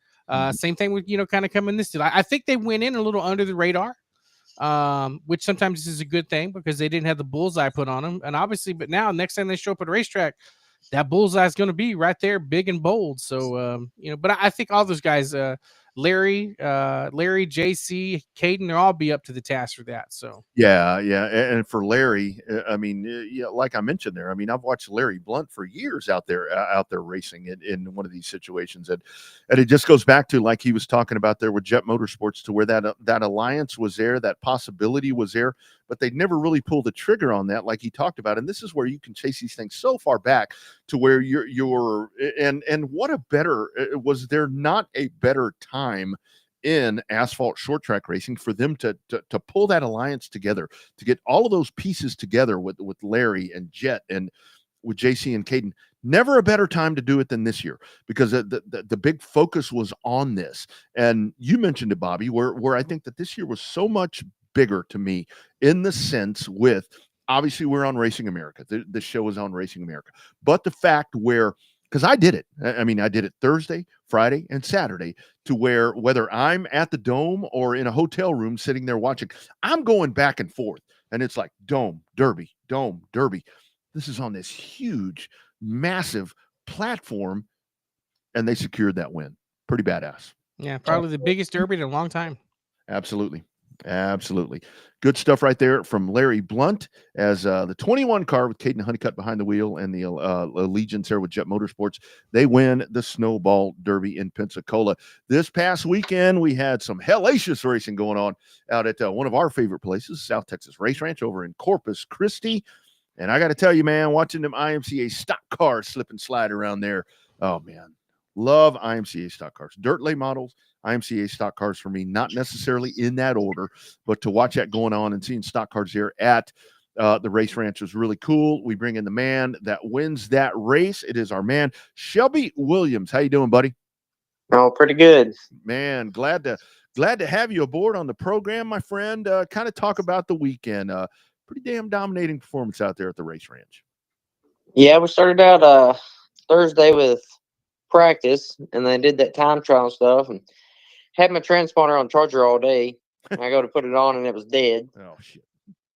Same thing with kind of coming this deal. I think they went in a little under the radar. Which sometimes is a good thing because they didn't have the bullseye put on them. And obviously, but now next time they show up at a racetrack, that bullseye is going to be right there, big and bold. So, but I think all those guys, Larry, JC, Caden, they'll all be up to the task for that. So yeah. And for Larry, I mean, like I mentioned there, I mean, I've watched Larry Blount for years out there racing in one of these situations, and it just goes back to like he was talking about there with Jet Motorsports, to where that alliance was there, that possibility was there, but they never really pulled the trigger on that, like he talked about. And this is where you can chase these things so far back to where you're and what a better was there not a better time in asphalt short track racing for them to pull that alliance together, to get all of those pieces together with Larry and Jet and with JC and Caden. Never a better time to do it than this year, because the big focus was on this. And you mentioned it, Bobby, where I think that this year was so much bigger to me in the sense with, obviously we're on Racing America. The show is on Racing America, but the fact where, because I did it. I mean, I did it Thursday, Friday, and Saturday, to where whether I'm at the Dome or in a hotel room sitting there watching, I'm going back and forth. And it's like Dome, Derby, Dome, Derby. This is on this huge, massive platform, and they secured that win. Pretty badass. yeah, probably the biggest Derby in a long time. Absolutely. Good stuff right there from Larry Blount as the 21 car with Caden Honeycutt behind the wheel and the Allegiance there with Jet Motorsports. They win the Snowball Derby in Pensacola. This past weekend, we had some hellacious racing going on out at one of our favorite places, South Texas Race Ranch over in Corpus Christi. And I got to tell you, man, watching them IMCA stock cars slip and slide around there. Oh, man. Love IMCA stock cars. Dirt late models, IMCA stock cars for me, not necessarily in that order, but to watch that going on and seeing stock cars here at the race ranch was really cool. We bring in the man that wins that race. It is our man, Shelby Williams. How you doing, buddy? Oh, pretty good. Man, glad to have you aboard on the program, my friend. Kind of talk about the weekend. Pretty damn dominating performance out there at the race ranch. Yeah, we started out Thursday with practice, and then did that time trial stuff, and had my transponder on charger all day. And I go to put it on, and it was dead. Oh shit!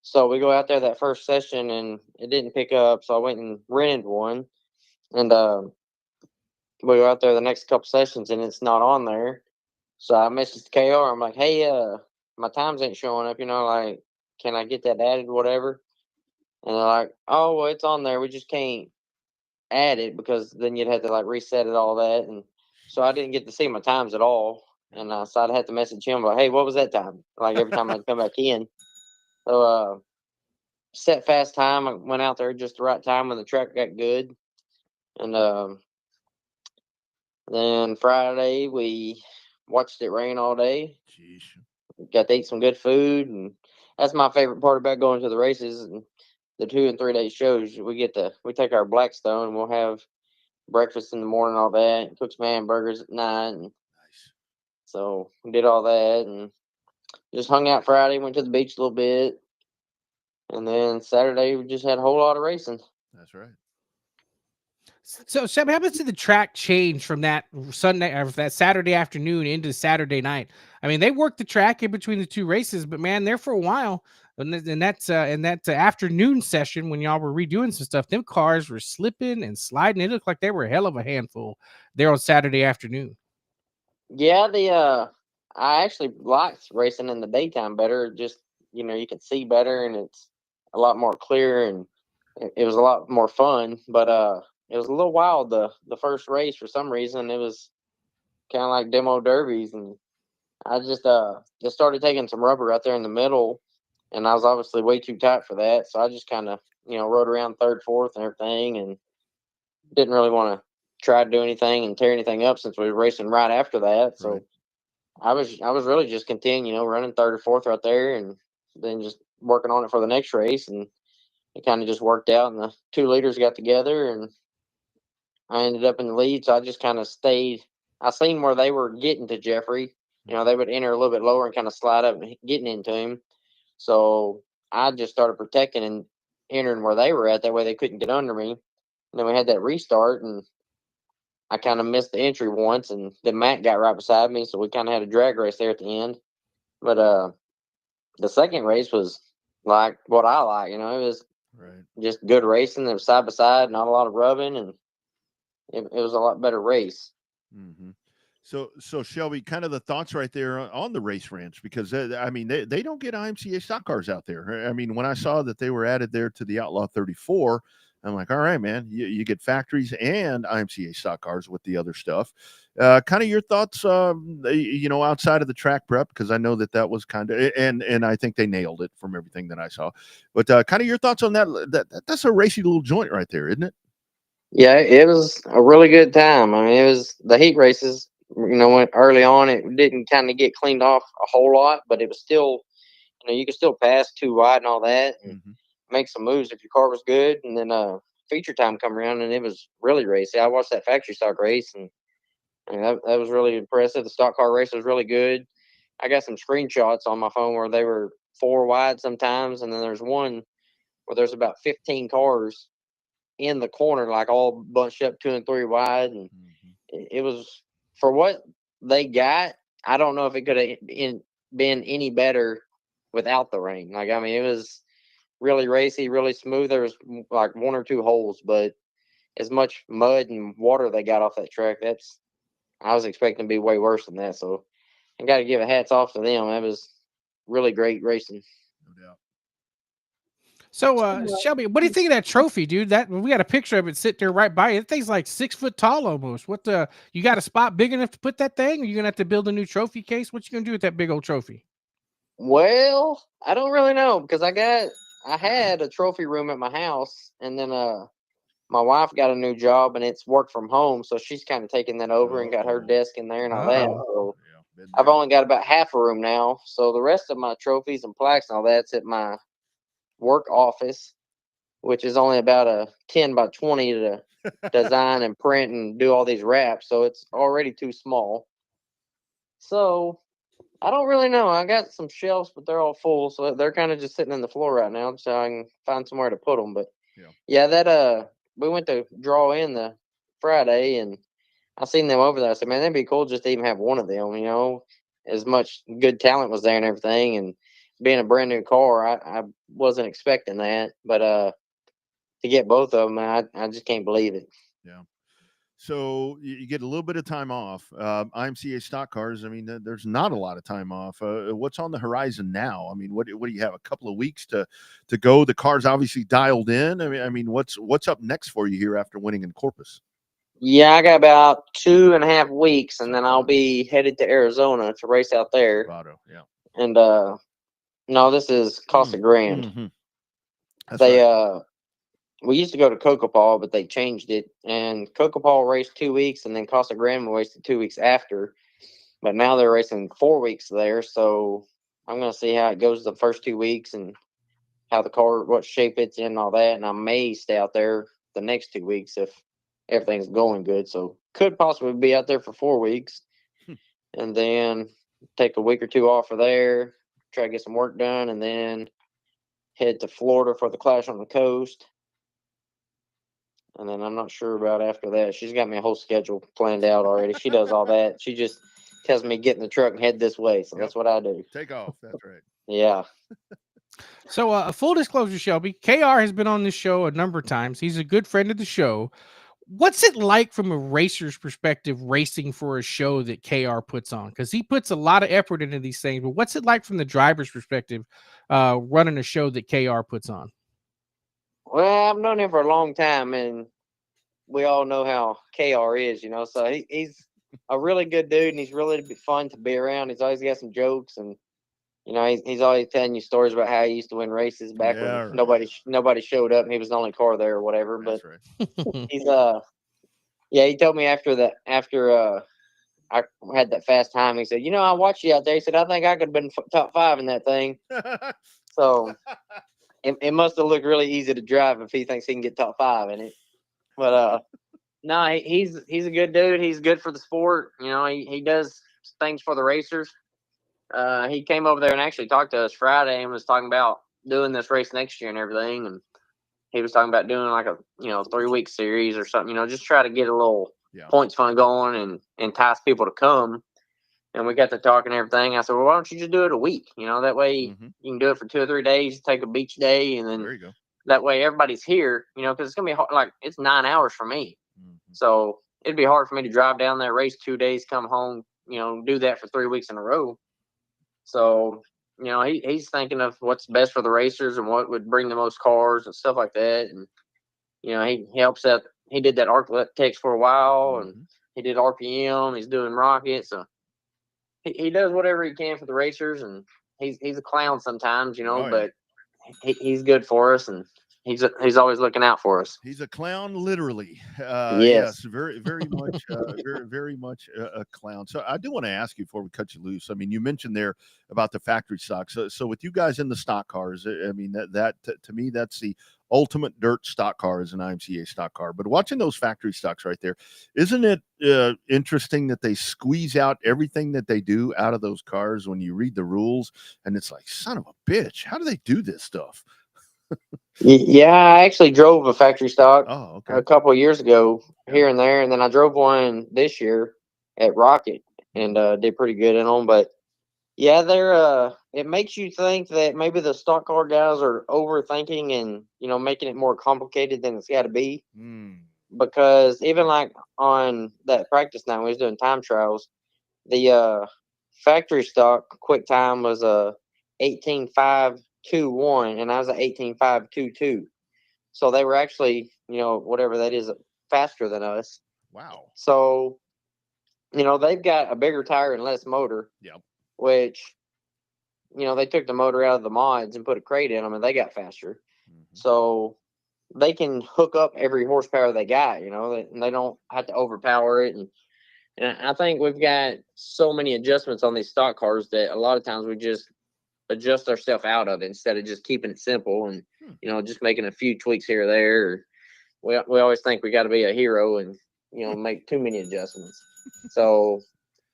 So we go out there that first session, and it didn't pick up. So I went and rented one, and we go out there the next couple sessions, and it's not on there. So I messaged the KR. I'm like, hey, my times ain't showing up. Like, can I get that added, whatever? And they're like, oh, well, it's on there. We just can't add it because then you'd have to like reset it, all that. And so I didn't get to see my times at all. And so I'd have to message him like, hey, what was that time? Like every time I'd come back in. So set fast time. I went out there just the right time when the track got good. And then Friday we watched it rain all day. Jeez. Got to eat some good food, and that's my favorite part about going to the races and the 2 and 3 day shows. We take our Blackstone, and we'll have breakfast in the morning, all that, cook some hamburgers at night. And Nice. so we did all that and just hung out Friday, went to the beach a little bit. And then Saturday we just had a whole lot of racing. That's right. So, Shelby, how happens to the track change from that Sunday or that Saturday afternoon into Saturday night? I mean, they worked the track in between the two races, but man, there for a while, and that's in that afternoon session when y'all were redoing some stuff, them cars were slipping and sliding. It looked like they were a hell of a handful there on Saturday afternoon. Yeah, I actually liked racing in the daytime better. Just you can see better, and it's a lot more clear, and it was a lot more fun. But it was a little wild the first race for some reason. It was kind of like demo derbies, and I just started taking some rubber out there in the middle, and I was obviously way too tight for that. So I just kind of rode around third, fourth, and everything, and didn't really want to try to do anything and tear anything up since we were racing right after that. So I was really just content, running third or fourth right there, and then just working on it for the next race, and it kind of just worked out. And the 2 leaders got together, and I ended up in the lead. So I just kind of stayed. I seen where they were getting to Jeffrey. They would enter a little bit lower and kind of slide up and getting into him. So I just started protecting and entering where they were at. That way they couldn't get under me. And then we had that restart, and I kind of missed the entry once, and then Matt got right beside me, so we kind of had a drag race there at the end. But the second race was like what I like, it was just good racing. It was side by side, not a lot of rubbing, and it was a lot better race. Mm-hmm. So Shelby, kind of the thoughts right there on the race ranch, because I mean they don't get IMCA stock cars out there. I mean, when I saw that they were added there to the Outlaw 34, I'm like, all right, man, you get factories and IMCA stock cars with the other stuff. Kind of your thoughts, outside of the track prep, because I know that was kind of, and I think they nailed it from everything that I saw. But kind of your thoughts on that's a racy little joint right there, isn't it? Yeah, it was a really good time. I mean, it was the heat races. When early on, it didn't kind of get cleaned off a whole lot, but it was still, you could still pass 2 wide and all that, and make some moves if your car was good. And then feature time come around, and it was really racy. I watched that factory stock race, and that was really impressive. The stock car race was really good. I got some screenshots on my phone where they were 4 wide sometimes, and then there's one where there's about 15 cars in the corner, like all bunched up 2 and 3 wide, and it was, for what they got, I don't know if it could have been any better without the rain. Like, I mean, it was really racy, really smooth. There was like 1 or 2 holes, but as much mud and water they got off that track, I was expecting to be way worse than that. So I got to give a hats off to them. That was really great racing. No doubt. So, Shelby, what do you think of that trophy, dude? That we got a picture of it sitting there right by you. That thing's like 6 foot tall almost. You got a spot big enough to put that thing? Or you gonna have to build a new trophy case? What you gonna do with that big old trophy? Well, I don't really know, because I had a trophy room at my house, and then my wife got a new job, and it's work from home, so she's kind of taking that over and got her desk in there and all that. So I've only got about half a room now. So the rest of my trophies and plaques and all that's at my work office, which is only about a 10 by 20 to design and print and do all these wraps. So it's already too small. So I don't really know. I got some shelves, but they're all full. So they're kind of just sitting on the floor right now, so I can find somewhere to put them. But yeah, we went to draw in the Friday, and I seen them over there. I said, man, that'd be cool just to even have one of them, as much good talent was there and everything. And being a brand new car, I wasn't expecting that. But to get both of them, I just can't believe it. Yeah. So you get a little bit of time off. IMCA stock cars, I mean, there's not a lot of time off. What's on the horizon now? I mean, what do you have? A couple of weeks to go? The car's obviously dialed in. I mean, what's up next for you here after winning in Corpus? Yeah, I got about 2.5 weeks, and then I'll be headed to Arizona to race out there. Colorado, yeah. And no, this is Casa Grande. Mm-hmm. We used to go to Cocopah, but they changed it. And Cocopah raced 2 weeks, and then Casa Grande raced 2 weeks after. But now they're racing 4 weeks there. So I'm going to see how it goes the first 2 weeks and how the car, what shape it's in and all that. And I may stay out there the next 2 weeks if everything's going good. So could possibly be out there for 4 weeks. And then take a week or 2 off of there, try to get some work done, and then head to Florida for the Clash on the Coast. And then I'm not sure about after that. She's got me a whole schedule planned out already. She does all that. She just tells me get in the truck and head this way. So that's what I do. Take off. That's right. Yeah. So, full disclosure, Shelby, KR has been on this show a number of times. He's a good friend of the show. What's it like from a racer's perspective, racing for a show that KR puts on? Because he puts a lot of effort into these things. But what's it like from the driver's perspective, running a show that KR puts on? Well, I've known him for a long time, and we all know how KR is, So he's a really good dude, and he's really fun to be around. He's always got some jokes, and he's always telling you stories about how he used to win races back when nobody showed up, and he was the only car there or whatever. That's but right. he's he told me after I had that fast time, he said, I watched you out there. He said, I think I could have been top 5 in that thing. So it must have looked really easy to drive if he thinks he can get top 5 in it. But no, he's a good dude. He's good for the sport. He does things for the racers. He came over there and actually talked to us Friday and was talking about doing this race next year and everything. And he was talking about doing like a 3-week series or something. Just try to get a little points fund going and entice people to come. And we got to talking and everything. I said, well, why don't you just do it a week? That way you can do it for 2 or 3 days, take a beach day, and then there you go. That way everybody's here, because it's going to be hard. Like, it's 9 hours for me. So it'd be hard for me to drive down there, race 2 days, come home, do that for 3 weeks in a row. So, he's thinking of what's best for the racers and what would bring the most cars and stuff like that. And, he helps out. He did that Architects for a while, and he did RPM. He's doing Rocket. So he does whatever he can for the racers, and he's a clown sometimes, but he's good for us, and he's always looking out for us. He's a clown, literally. Yes, very, very much, very much a clown. So I do want to ask you before we cut you loose. I mean, you mentioned there about the factory stock. So with you guys in the stock cars, I mean that to me that's the ultimate dirt stock car is an IMCA stock car. But watching those factory stocks right there, isn't it interesting that they squeeze out everything that they do out of those cars when you read the rules? And it's like, son of a bitch, how do they do this stuff? Yeah, I actually drove a factory stock a couple of years ago here and there, and then I drove one this year at Rocket and did pretty good in them. But yeah, they're it makes you think that maybe the stock car guys are overthinking and making it more complicated than it's got to be. Because even like on that practice night when we was doing time trials, the factory stock quick time was 18.521, and I was at 18.522. So they were actually, whatever that is, faster than us. Wow. So, they've got a bigger tire and less motor. Yep. Which, they took the motor out of the mods and put a crate in them, and they got faster. So they can hook up every horsepower they got, and they don't have to overpower it. And I think we've got so many adjustments on these stock cars that a lot of times we just adjust ourselves out of it instead of just keeping it simple and just making a few tweaks here or there. We always think we got to be a hero and make too many adjustments. So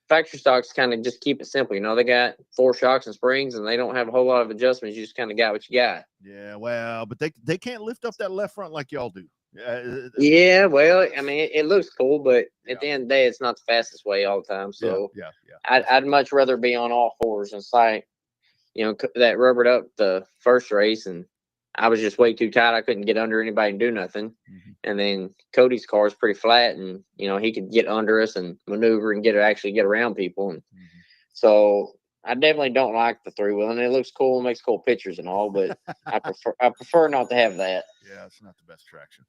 factory stocks kind of just keep it simple. They got 4 shocks and springs, and they don't have a whole lot of adjustments. You just kind of got what you got. Yeah, well, but they can't lift up that left front like y'all do. Yeah, well, I mean, it looks cool, but at the end of the day, it's not the fastest way all the time. So yeah. I'd much rather be on all fours. And it's like, that rubbered up the first race, and I was just way too tight. I couldn't get under anybody and do nothing. And then Cody's car is pretty flat, and he could get under us and maneuver and get around people. And so I definitely don't like the 3-wheel, and it looks cool, makes cool pictures and all, but I prefer not to have that. Yeah, it's not the best traction.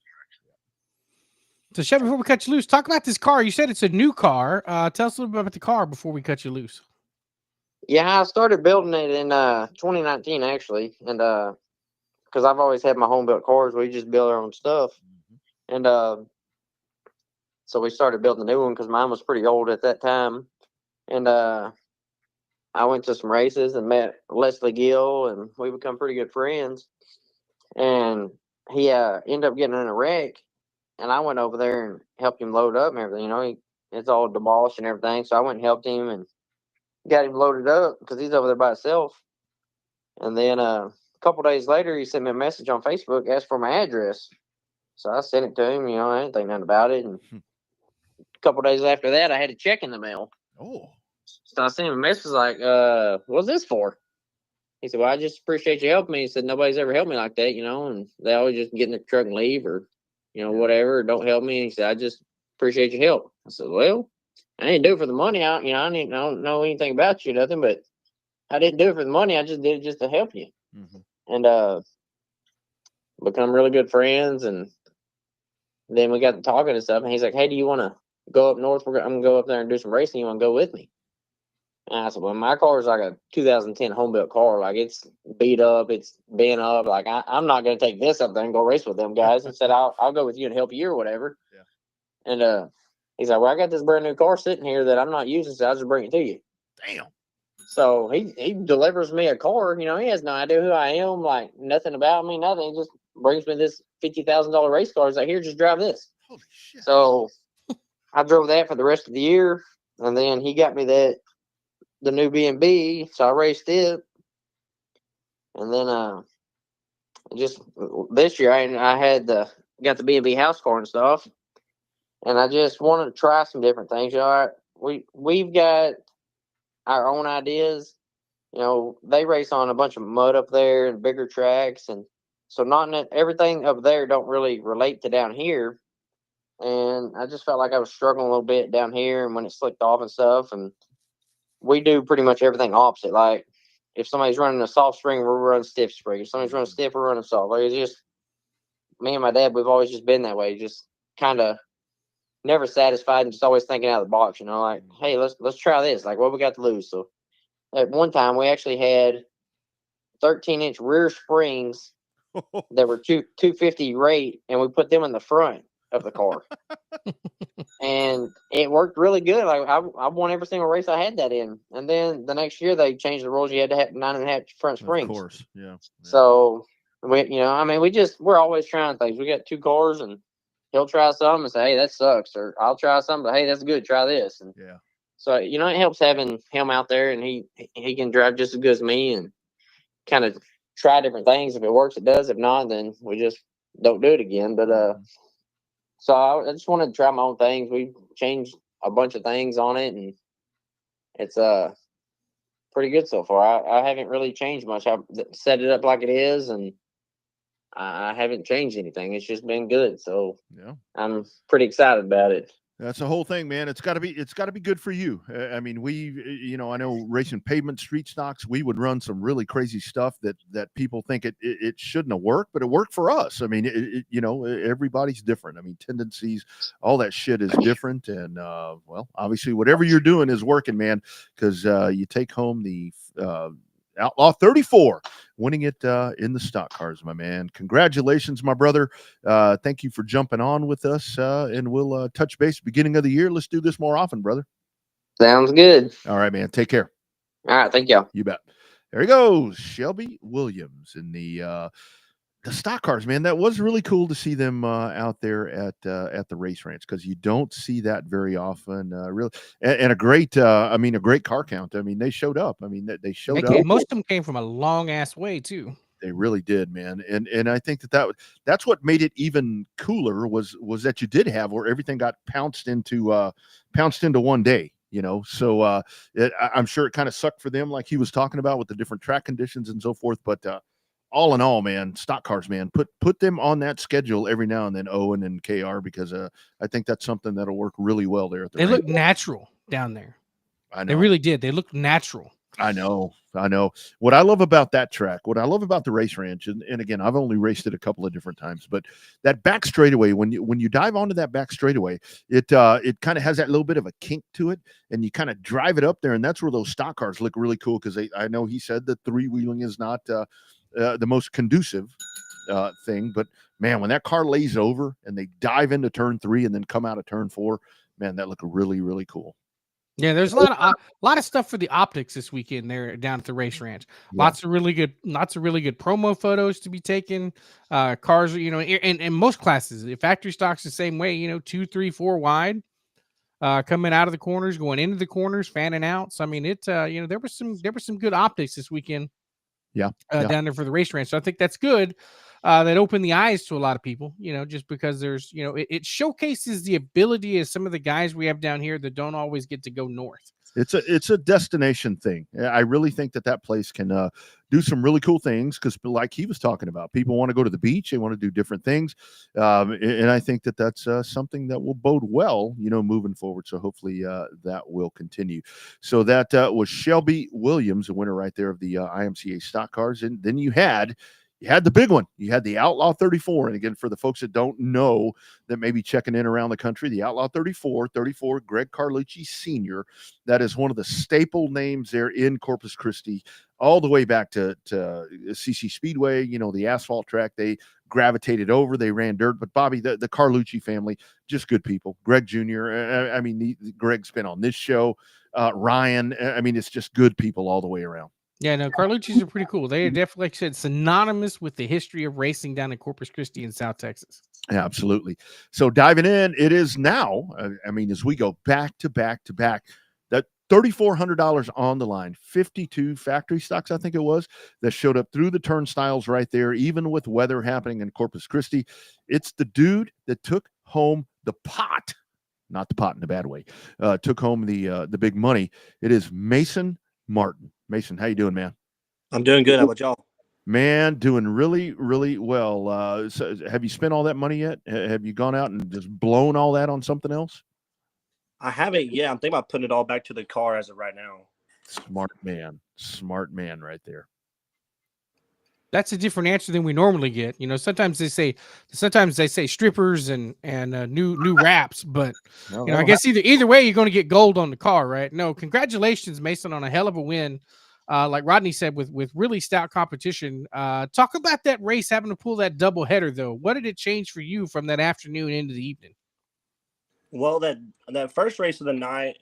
So, Shelby, before we cut you loose, talk about this car. You said it's a new car. Tell us a little bit about the car before we cut you loose. Yeah, I started building it in 2019, actually, and because I've always had my home built cars, we just build our own stuff, and so we started building a new one because mine was pretty old at that time, and I went to some races and met Leslie Gill, and we become pretty good friends, and he ended up getting in a wreck. And I went over there and helped him load up and everything. It's all demolished and everything. So I went and helped him and got him loaded up because he's over there by himself. And then a couple days later, he sent me a message on Facebook, asked for my address. So I sent it to him. I didn't think nothing about it. And a couple days after that, I had a check in the mail. Oh. So I sent him a message like, what's this for? He said, well, I just appreciate you helping me. He said, nobody's ever helped me like that, and they always just get in the truck and leave or whatever, don't help me. And he said, I just appreciate your help. I said, well, I didn't do it for the money. I don't know anything about you, nothing, but I didn't do it for the money. I just did it just to help you. And become really good friends. And then we got to talking and stuff. And he's like, "Hey, do you want to go up north? I'm going to go up there and do some racing. You want to go with me?" And I said, "Well, my car is like a 2010 home built car. Like, it's beat up, it's bent up. Like, I'm not going to take this up there and go race with them guys." And said, I'll go with you and help you or whatever. Yeah. And he's like, "Well, I got this brand new car sitting here that I'm not using, so I'll just bring it to you." Damn. So he delivers me a car. You know, he has no idea who I am, like nothing about me, nothing. He just brings me this $50,000 race car. He's like, "Here, just drive this." Holy shit. So I drove that for the rest of the year, and then he got me the new B&B, so I raced it. And then just this year I had got the B&B house car and stuff, and I just wanted to try some different things. You know, we've got our own ideas. You know, they race on a bunch of mud up there and bigger tracks, and so everything up there don't really relate to down here. And I just felt like I was struggling a little bit down here, and when it slicked off and stuff. And we do pretty much everything opposite. Like, if somebody's running a soft spring, we're running stiff spring. If somebody's running stiff, we're running soft. Like, it's just me and my dad. We've always just been that way. Just kind of never satisfied and just always thinking out of the box. You know, like, hey, let's try this. Like, what we got to lose? So at one time, we actually had 13-inch rear springs that were 250 rate, and we put them in the front of the car. And it worked really good. Like, I won every single race I had that in. And then the next year they changed the rules. You had to have 9.5 front springs. Of course, yeah. So we're always trying things. We got 2 cars, and he'll try some and say, "Hey, that sucks," or I'll try something, but, "Hey, that's good. Try this." And yeah. So it helps having him out there, and he can drive just as good as me, and kind of try different things. If it works, it does. If not, then we just don't do it again. But so I just wanted to try my own things. We changed a bunch of things on it, and it's pretty good so far. I haven't really changed much. I set it up like it is, and I haven't changed anything. It's just been good. So yeah, I'm pretty excited about it. That's the whole thing, man. It's got to be good for you. I mean, I know racing pavement street stocks, we would run some really crazy stuff that people think it shouldn't have worked, but it worked for us. I mean, everybody's different. I mean, tendencies, all that shit is different. And well, obviously whatever you're doing is working, man, because you take home the Outlaw 34, winning it in the stock cars, my man. Congratulations, my brother. Thank you for jumping on with us, and we'll touch base beginning of the year. Let's do this more often, brother. Sounds good. All right, man. Take care. All right. Thank you. You bet. There he goes, Shelby Williams in the stock cars, man. That was really cool to see them out there at the race ranch, because you don't see that very often. Really, and a great car count. I mean, they showed up. I mean, they showed up. Most of them came from a long ass way too. They really did, man. And I think that's what made it even cooler was that you did have where everything got pounced into one day. So I'm sure it kind of sucked for them, like he was talking about with the different track conditions and so forth. But all in all, man, stock cars, man, put them on that schedule every now and then, Owen and KR, because I think that's something that'll work really well there. They look natural down there. I know. They really did. They look natural. I know. What I love about that track, what I love about the race ranch, and again, I've only raced it a couple of different times, but that back straightaway, when you dive onto that back straightaway, it kind of has that little bit of a kink to it, and you kind of drive it up there, and that's where those stock cars look really cool, because I know he said that three-wheeling is not the most conducive thing, but man, when that car lays over and they dive into turn 3 and then come out of turn 4, man, that looked really, really cool. Yeah, there's a lot of stuff for the optics this weekend there down at the race ranch. Yeah. Lots of really good promo photos to be taken. Cars, in most classes, the factory stock's the same way. 2, 3, 4 wide, coming out of the corners, going into the corners, fanning out. So I mean, there was some good optics this weekend. Yeah, down there for the race ranch. So I think that's good. That opened the eyes to a lot of people, just because there's, it showcases the ability of some of the guys we have down here that don't always get to go north. It's a destination thing. I really think that place can do some really cool things, because like he was talking about, people want to go to the beach. They want to do different things. And I think that's something that will bode well, moving forward. So hopefully that will continue. So that was Shelby Williams, the winner right there of the IMCA stock cars. And then you had You had the big one. You had the Outlaw 34. And again, for the folks that don't know that may be checking in around the country, the Outlaw 34, Greg Carlucci Sr., that is one of the staple names there in Corpus Christi, all the way back to CC Speedway, the asphalt track. They gravitated over. They ran dirt. But, Bobby, the Carlucci family, just good people. Greg Jr., I mean, Greg's been on this show. Ryan, I mean, it's just good people all the way around. Yeah, no, Carlucci's are pretty cool. They are definitely, like I said, synonymous with the history of racing down in Corpus Christi in South Texas. Yeah, absolutely. So diving in, it is now, I mean, as we go back to back to back, that $3,400 on the line, 52 factory stocks, I think it was, that showed up through the turnstiles right there, even with weather happening in Corpus Christi. It's the dude that took home the pot, not the pot in a bad way, took home the big money. It is Mason Martin. Mason, how you doing, man? I'm doing good. How about y'all? Man, doing really, really well. So have you spent all that money yet? Have you gone out and just blown all that on something else? I haven't yet. I'm thinking about putting it all back to the car as of right now. Smart man right there. That's a different answer than we normally get. Sometimes they say strippers and new wraps, but I guess either way you're going to get gold on the car, right? No, congratulations, Mason, on a hell of a win. Like Rodney said, with really stout competition. Talk about that race having to pull that double header though. What did it change for you from that afternoon into the evening? Well, that first race of the night,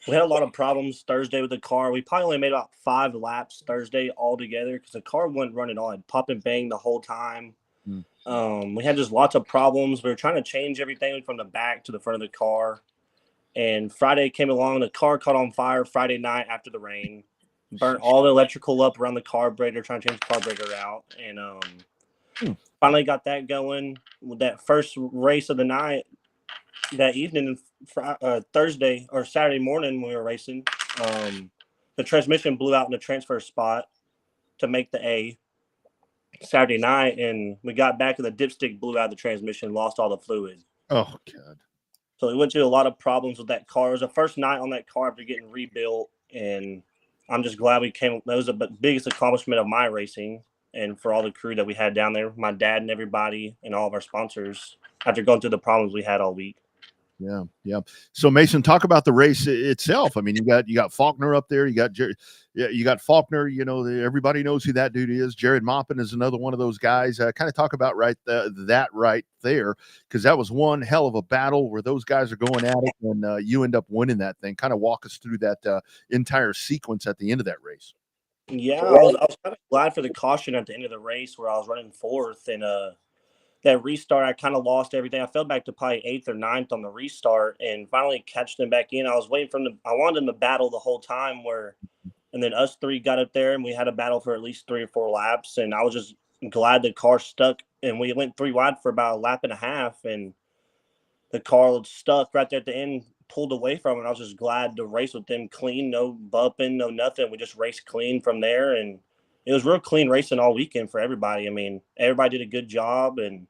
we had a lot of problems Thursday with the car. We probably only made about 5 laps Thursday altogether because the car wouldn't run at all. It popped and banged the whole time. We had just lots of problems. We were trying to change everything from the back to the front of the car. And Friday came along. The car caught on fire Friday night after the rain. Burnt all the electrical up around the carburetor, trying to change the carburetor out. And finally got that going. With that first race of the night, that evening, Thursday or Saturday morning when we were racing, the transmission blew out in the transfer spot to make the A Saturday night, and we got back and the dipstick blew out of the transmission, lost all the fluid. Oh, God. So we went through a lot of problems with that car. It was the first night on that car after getting rebuilt, and I'm just glad we came. That was the biggest accomplishment of my racing and for all the crew that we had down there, my dad and everybody and all of our sponsors, after going through the problems we had all week. Yeah. So Mason, talk about the race itself. I mean, you got Faulkner up there. You got Faulkner. Everybody knows who that dude is. Jared Maupin is another one of those guys. Kind of talk about that right there, because that was one hell of a battle where those guys are going at it, and you end up winning that thing. Kind of walk us through that entire sequence at the end of that race. Yeah, I was kind of glad for the caution at the end of the race where I was running 4th, and that restart, I kind of lost everything. I fell back to probably 8th or 9th on the restart and finally catch them back in. I was waiting I wanted them to battle the whole time and then us 3 got up there and we had a battle for at least 3 or 4 laps. And I was just glad the car stuck, and we went 3 wide for about a lap and a half, and the car stuck right there at the end, pulled away from it. I was just glad to race with them clean, no bumping, no nothing. We just raced clean from there, and it was real clean racing all weekend for everybody. I mean, everybody did a good job, and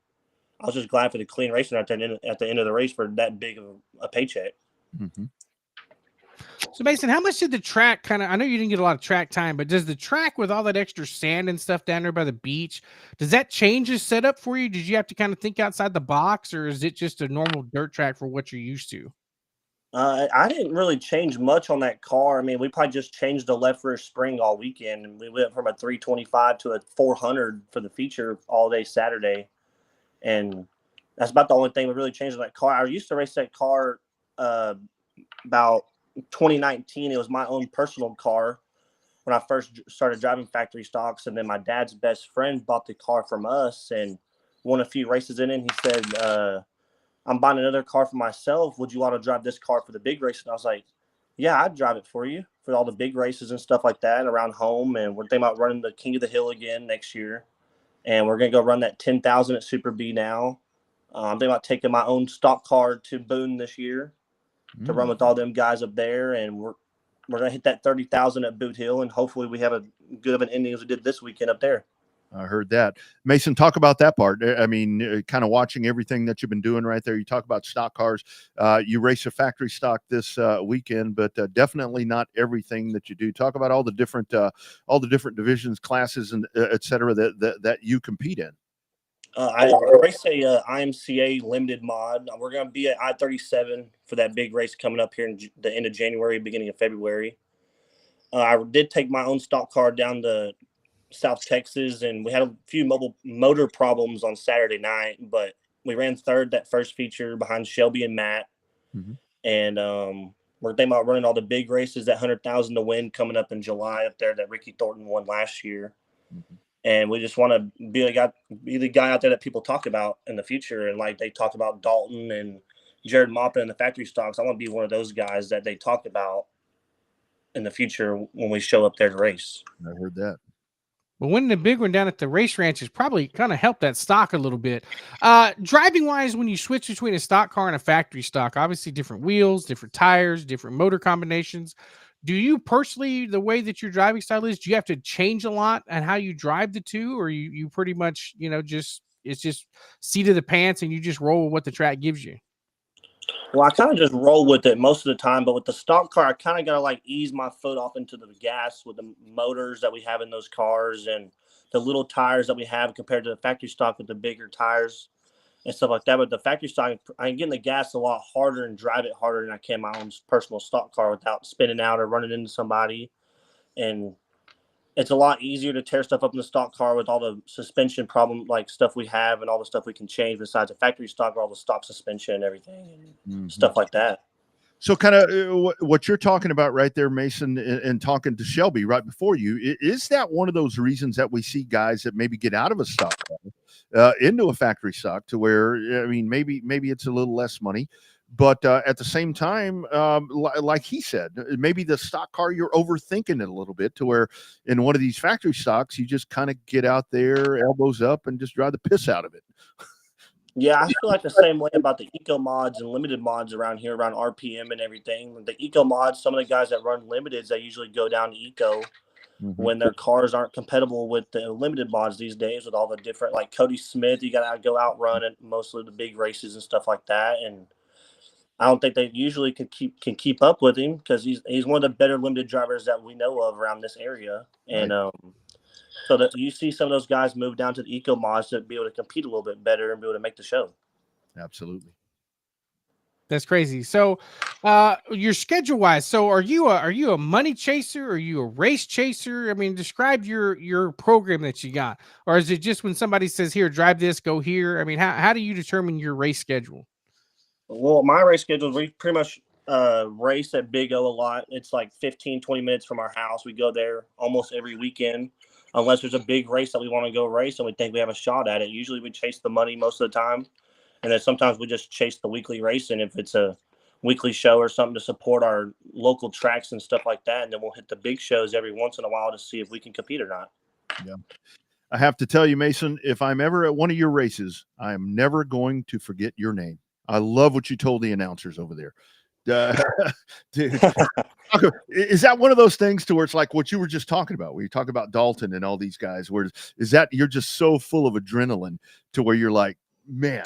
I was just glad for the clean racing at the end of the race for that big of a paycheck. Mm-hmm. So, Mason, how much did the track I know you didn't get a lot of track time, but does the track with all that extra sand and stuff down there by the beach, does that change the setup for you? Did you have to kind of think outside the box, or is it just a normal dirt track for what you're used to? I didn't really change much on that car. I mean, we probably just changed the left rear spring all weekend, and we went from a 325 to a 400 for the feature all day Saturday. And that's about the only thing we really changed on that car. I used to race that car about 2019. It was my own personal car when I first started driving factory stocks. And then my dad's best friend bought the car from us and won a few races in it. And he said, I'm buying another car for myself. Would you want to drive this car for the big race? And I was like, yeah, I'd drive it for you for all the big races and stuff like that around home. And we're thinking about running the King of the Hill again next year. And we're going to go run that 10,000 at Super B now. I'm thinking about taking my own stock car to Boone this year to run with all them guys up there. And we're going to hit that 30,000 at Boot Hill. And hopefully we have a good of an ending as we did this weekend up there. I heard that. Mason, talk about that part. I mean, kind of watching everything that you've been doing right there. You talk about stock cars. You race a factory stock this weekend, but definitely not everything that you do. Talk about all the different divisions, classes, and et cetera that you compete in. I race a IMCA limited mod. We're going to be at I-37 for that big race coming up here in the end of January, beginning of February. I did take my own stock car down to South Texas, and we had a few motor problems on Saturday night, but we ran third that first feature behind Shelby and Matt. Mm-hmm. And we're thinking about running all the big races, that 100,000 to win coming up in July up there that Ricky Thornton won last year. Mm-hmm. And we just want to be the guy out there that people talk about in the future. And like they talk about Dalton and Jared Maupin in the factory stocks, I want to be one of those guys that they talk about in the future when we show up there to race. I heard that. But winning the big one down at the race ranch is probably kind of helped that stock a little bit. Driving wise, when you switch between a stock car and a factory stock, obviously different wheels, different tires, different motor combinations. Do you personally, the way that your driving style is, do you have to change a lot on how you drive the two, or you pretty much, it's just seat of the pants and you just roll with what the track gives you? Well, I kind of just roll with it most of the time, but with the stock car, I kind of got to like ease my foot off into the gas with the motors that we have in those cars and the little tires that we have compared to the factory stock with the bigger tires and stuff like that. But the factory stock, I can get in the gas a lot harder and drive it harder than I can my own personal stock car without spinning out or running into somebody. And it's a lot easier to tear stuff up in the stock car with all the suspension problem, like stuff we have and all the stuff we can change besides a factory stock, all the stock suspension and everything and stuff like that. So kind of what you're talking about right there, Mason, and talking to Shelby right before you, is that one of those reasons that we see guys that maybe get out of a stock car into a factory stock to where, I mean, maybe it's a little less money, but at the same time, like he said, maybe the stock car, you're overthinking it a little bit to where in one of these factory stocks, you just kind of get out there, elbows up, and just drive the piss out of it. Yeah, I feel like the same way about the eco mods and limited mods around here, around RPM and everything. The eco mods, some of the guys that run limiteds, they usually go down to eco when their cars aren't compatible with the limited mods these days with all the different, like Cody Smith, you got to go out run at mostly the big races and stuff like that. And I don't think they usually can keep up with him because he's one of the better limited drivers that we know of around this area. And so that you see some of those guys move down to the eco mods to be able to compete a little bit better and be able to make the show. Absolutely. That's crazy. So your schedule wise, so are you a money chaser? Are you a race chaser? I mean, describe your program that you got. Or is it just when somebody says, here, drive this, go here? I mean, how do you determine your race schedule? Well, my race schedule, we pretty much race at Big O a lot. It's like 15, 20 minutes from our house. We go there almost every weekend, unless there's a big race that we want to go race and we think we have a shot at it. Usually we chase the money most of the time. And then sometimes we just chase the weekly racing if it's a weekly show or something to support our local tracks and stuff like that. And then we'll hit the big shows every once in a while to see if we can compete or not. Yeah. I have to tell you, Mason, if I'm ever at one of your races, I am never going to forget your name. I love what you told the announcers over there. Is that one of those things to where it's like what you were just talking about, where you talk about Dalton and all these guys, where is that you're just so full of adrenaline to where you're like, man,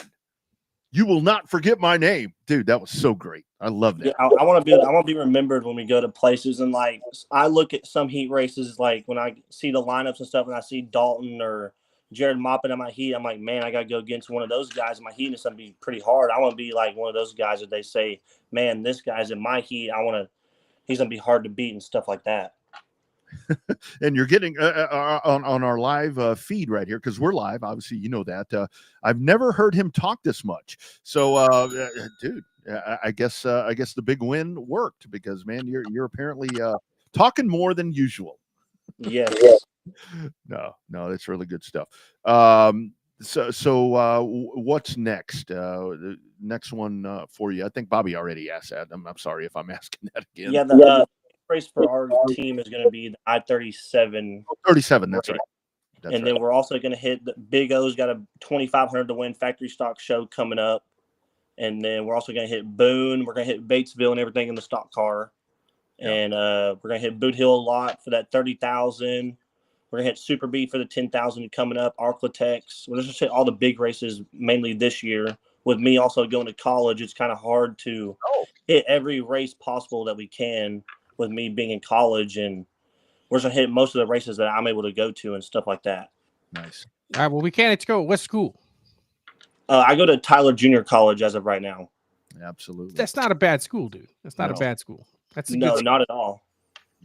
you will not forget my name, dude. That was so great. I love that. Yeah, I want to be remembered when we go to places. And like, I look at some heat races, like when I see the lineups and stuff and I see Dalton or Jared Maupin in my heat, I'm like, man, I got to go against one of those guys in my heat. And it's going to be pretty hard. I want to be like one of those guys that they say, man, this guy's in my heat. He's going to be hard to beat and stuff like that. And you're getting on our live feed right here, because we're live. Obviously, you know that. I've never heard him talk this much. So, dude, I guess the big win worked because, man, you're apparently talking more than usual. Yes. No, that's really good stuff. So what's next? The next one for you? I think Bobby already asked that. I'm sorry if I'm asking that again. Yeah, the race for our team is going to be the I-37. 37, that's right. And then we're also going to hit the Big O's got a 2,500 to win factory stock show coming up. And then we're also going to hit Boone. We're going to hit Batesville and everything in the stock car. Yeah. And we're going to hit Boot Hill a lot for that 30,000. We're gonna hit Super B for the 10,000 coming up. Arklatex. We're just hit all the big races mainly this year. With me also going to college, it's kind of hard to hit every race possible that we can. With me being in college, and we're just gonna hit most of the races that I'm able to go to and stuff like that. Nice. All right. Well, we can't go. What school? I go to Tyler Junior College as of right now. Absolutely. That's not a bad school, dude. That's not a bad school. That's a good school. Not at all.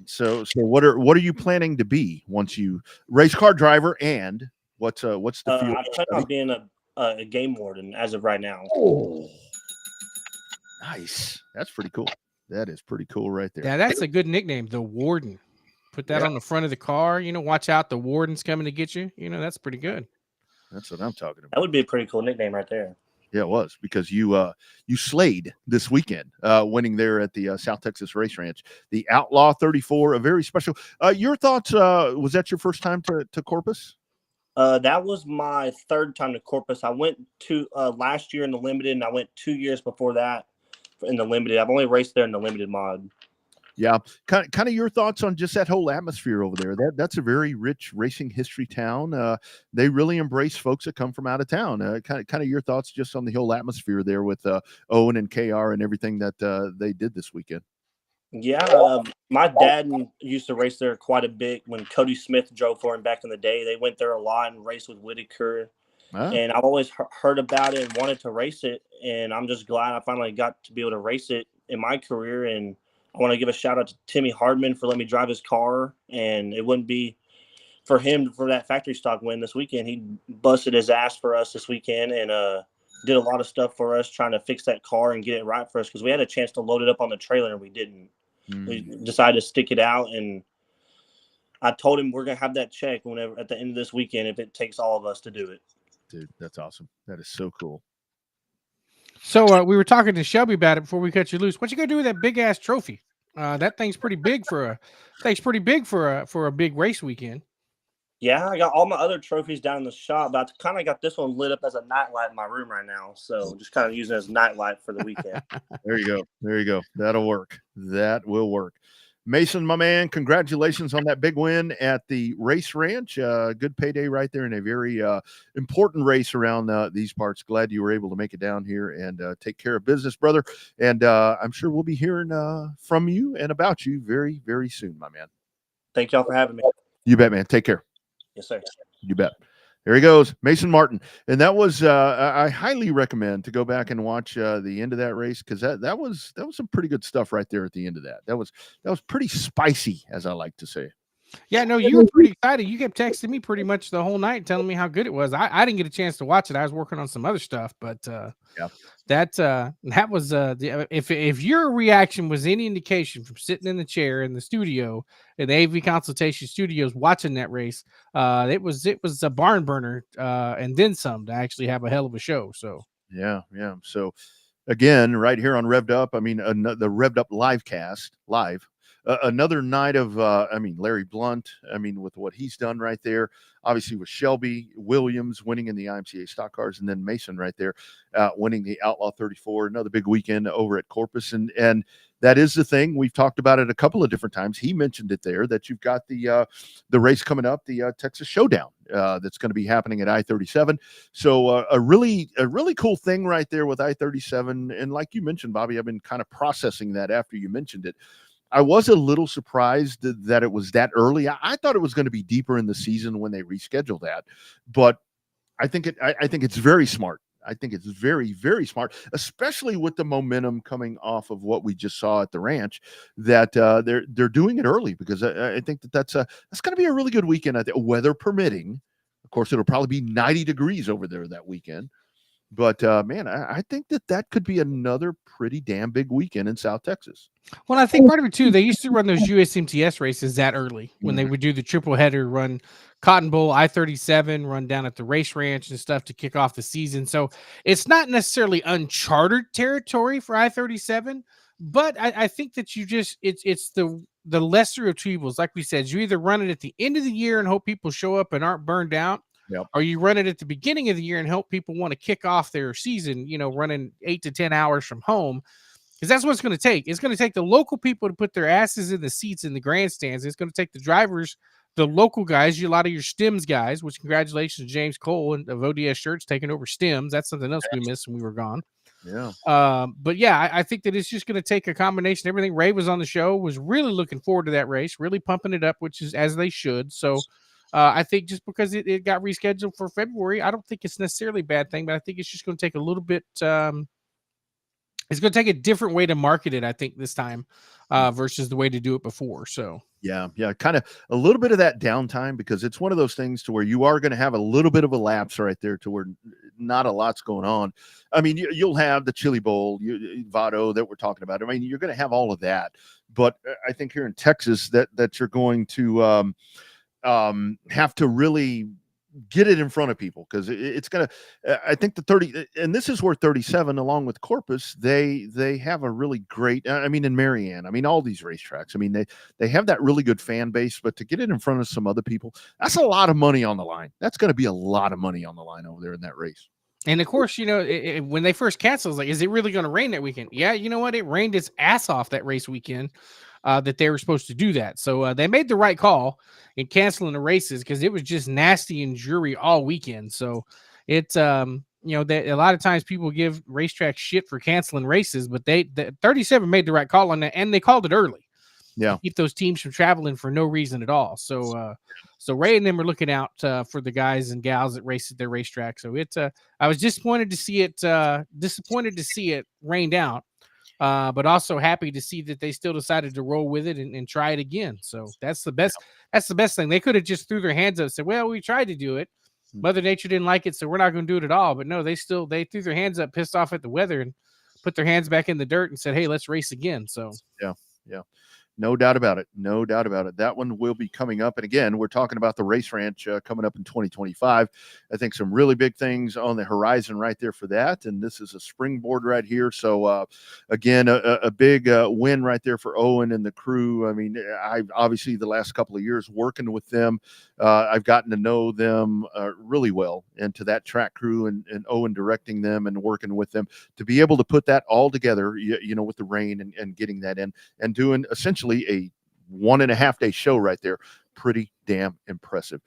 So what are you planning to be once you race car driver, and what's the field? I plan on being a game warden as of right now. Oh, nice. That's pretty cool. That is pretty cool right there. Yeah, that's a good nickname, the Warden. Put that on the front of the car. Watch out, the Warden's coming to get you. That's pretty good. That's what I'm talking about. That would be a pretty cool nickname right there. Yeah, it was, because you slayed this weekend, winning there at the South Texas Race Ranch, the Outlaw 34, a very special. Your thoughts? Was that your first time to Corpus? That was my third time to Corpus. I went to last year in the limited, and I went 2 years before that in the limited. I've only raced there in the limited mod. Yeah, kind of your thoughts on just that whole atmosphere over there. That's a very rich racing history town. They really embrace folks that come from out of town. Kind of your thoughts just on the whole atmosphere there with Owen and KR and everything that they did this weekend. Yeah, my dad used to race there quite a bit when Cody Smith drove for him back in the day. They went there a lot and raced with Whitaker. And I've always heard about it and wanted to race it. And I'm just glad I finally got to be able to race it in my career. And I want to give a shout out to Timmy Hardman for letting me drive his car. And it wouldn't be for him for that factory stock win this weekend. He busted his ass for us this weekend and did a lot of stuff for us trying to fix that car and get it right for us, because we had a chance to load it up on the trailer and we didn't. We decided to stick it out, and I told him we're going to have that check whenever at the end of this weekend if it takes all of us to do it. Dude, that's awesome. That is so cool. So we were talking to Shelby about it before we cut you loose. What you gonna do with that big ass trophy? That thing's pretty big for a big race weekend. Yeah, I got all my other trophies down in the shop, but I kind of got this one lit up as a nightlight in my room right now. So just kind of using it as nightlight for the weekend. There you go. There you go. That'll work. That will work. Mason, my man, congratulations on that big win at the Race Ranch. Good payday right there in a very important race around these parts. Glad you were able to make it down here and take care of business, brother. And I'm sure we'll be hearing from you and about you very, very soon, my man. Thank y'all for having me. You bet, man. Take care. Yes, sir. You bet. There he goes, Mason Martin. And that was I highly recommend to go back and watch the end of that race, because that was some pretty good stuff right there at the end of that. That was pretty spicy, as I like to say. Yeah, no, you were pretty excited. You kept texting me pretty much the whole night telling me how good it was. I didn't get a chance to watch it. I was working on some other stuff, but that was if your reaction was any indication from sitting in the chair in the studio in the AV Consultation studios watching that race, it was a barn burner and then some to actually have a hell of a show. So yeah. So again, right here on Revved Up, the Revved Up Livecast live. Another night of, Larry Blount, with what he's done right there, obviously with Shelby Williams winning in the IMCA stock cars, and then Mason right there winning the Outlaw 34, another big weekend over at Corpus. And that is the thing. We've talked about it a couple of different times. He mentioned it there that you've got the race coming up, the Texas Showdown that's going to be happening at I-37. So a really cool thing right there with I-37. And like you mentioned, Bobby, I've been kind of processing that after you mentioned it. I was a little surprised that it was that early. I thought it was going to be deeper in the season when they rescheduled that, but I think it's very smart. I think it's very, very smart, especially with the momentum coming off of what we just saw at the ranch, that they're doing it early, because I think that's going to be a really good weekend. Weather permitting, of course, it'll probably be 90 degrees over there that weekend. But, man, I think that could be another pretty damn big weekend in South Texas. Well, I think part of it, too, they used to run those USMTS races that early when they would do the triple header, run Cotton Bowl, I-37, run down at the Race Ranch and stuff to kick off the season. So it's not necessarily uncharted territory for I-37, but I think that it's the lesser of two evils. Like we said, you either run it at the end of the year and hope people show up and aren't burned out, or you run it at the beginning of the year and help people want to kick off their season, running 8 to 10 hours from home. Because that's what it's going to take. It's going to take the local people to put their asses in the seats in the grandstands. It's going to take the drivers the local guys, a lot of your Stems guys, which congratulations to James Cole and of ODS Shirts taking over Stems. That's something else we missed when we were gone. Yeah. But yeah, I think that it's just going to take a combination. Everything. Ray was on the show, was really looking forward to that race, really pumping it up, which is as they should. So I think just because it got rescheduled for February, I don't think it's necessarily a bad thing, but I think it's just going to take a little bit. It's going to take a different way to market it, I think, this time versus the way to do it before. So yeah, kind of a little bit of that downtime, because it's one of those things to where you are going to have a little bit of a lapse right there to where not a lot's going on. I mean, you'll have the Chili Bowl, Vado that we're talking about. I mean, you're going to have all of that, but I think here in Texas that you're going to have to really get it in front of people, because it's going to, I think the 30, and this is where 37 along with Corpus, they have a really great, I mean, in Marianne, I mean, all these racetracks, I mean, they have that really good fan base, but to get it in front of some other people, that's a lot of money on the line. That's going to be a lot of money on the line over there in that race. And of course, you know, when they first canceled, it's like, is it really going to rain that weekend? Yeah, you know what? It rained its ass off that race weekend that they were supposed to do that. So they made the right call in canceling the races, because it was just nasty and dreary all weekend. So it's, you know, that a lot of times people give racetracks shit for canceling races, but the 37 made the right call on that, and they called it early. Yeah, keep those teams from traveling for no reason at all. So, so Ray and them are looking out for the guys and gals that race at their racetrack. So it's, I was disappointed to see it rained out, but also happy to see that they still decided to roll with it and try it again. So that's the best. That's the best thing. They could have just threw their hands up and said, "Well, we tried to do it. Mother Nature didn't like it, so we're not going to do it at all." But no, they threw their hands up, pissed off at the weather, and put their hands back in the dirt and said, "Hey, let's race again." So yeah. No doubt about it. No doubt about it. That one will be coming up. And again, we're talking about the Race Ranch coming up in 2025. I think some really big things on the horizon right there for that. And this is a springboard right here. So, again, a big win right there for Owen and the crew. I mean, I've obviously the last couple of years working with them, I've gotten to know them really well, and to that track crew and Owen directing them and working with them to be able to put that all together, you know, with the rain and getting that in and doing essentially a 1.5 day show right there. Pretty damn impressive.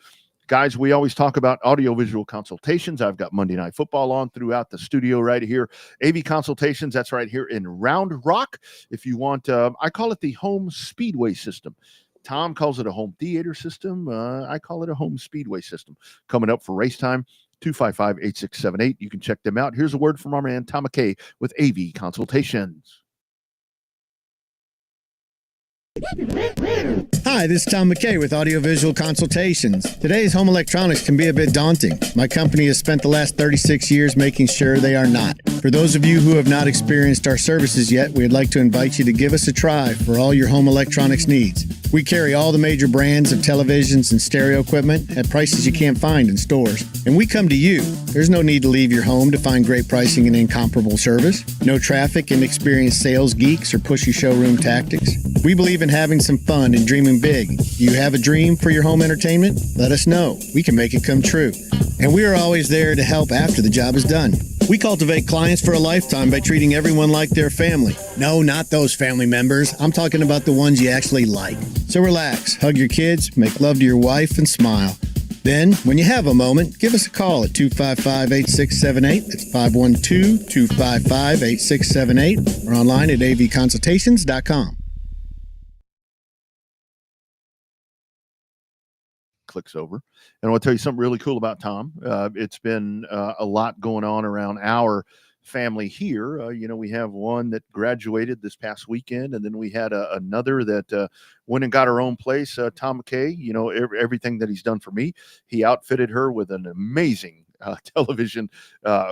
Guys, we always talk about audiovisual consultations. I've got Monday Night Football on throughout the studio right here. AV Consultations, that's right here in Round Rock. If you want, I call it the home speedway system. Tom calls it a home theater system. I call it a home speedway system. Coming up for race time, 255-8678. You can check them out. Here's a word from our man, Tom McKay with AV Consultations. Hi, this is Tom McKay with Audiovisual Consultations. Today's home electronics can be a bit daunting. My company has spent the last 36 years making sure they are not. For those of you who have not experienced our services yet, we'd like to invite you to give us a try for all your home electronics needs. We carry all the major brands of televisions and stereo equipment at prices you can't find in stores. And we come to you. There's no need to leave your home to find great pricing and incomparable service. No traffic, inexperienced sales geeks, or pushy showroom tactics. We believe in having some fun and dreaming big. Do you have a dream for your home entertainment? Let us know. We can make it come true. And we are always there to help after the job is done. We cultivate clients for a lifetime by treating everyone like their family. No, not those family members. I'm talking about the ones you actually like. So relax, hug your kids, make love to your wife, and smile. Then, when you have a moment, give us a call at 255-8678. That's 512-255-8678. Or online at avconsultations.com. Clicks over. And I want to tell you something really cool about Tom. It's been a lot going on around our family here. You know, we have one that graduated this past weekend, and then we had another that went and got her own place. Tom McKay, you know, everything that he's done for me, he outfitted her with an amazing television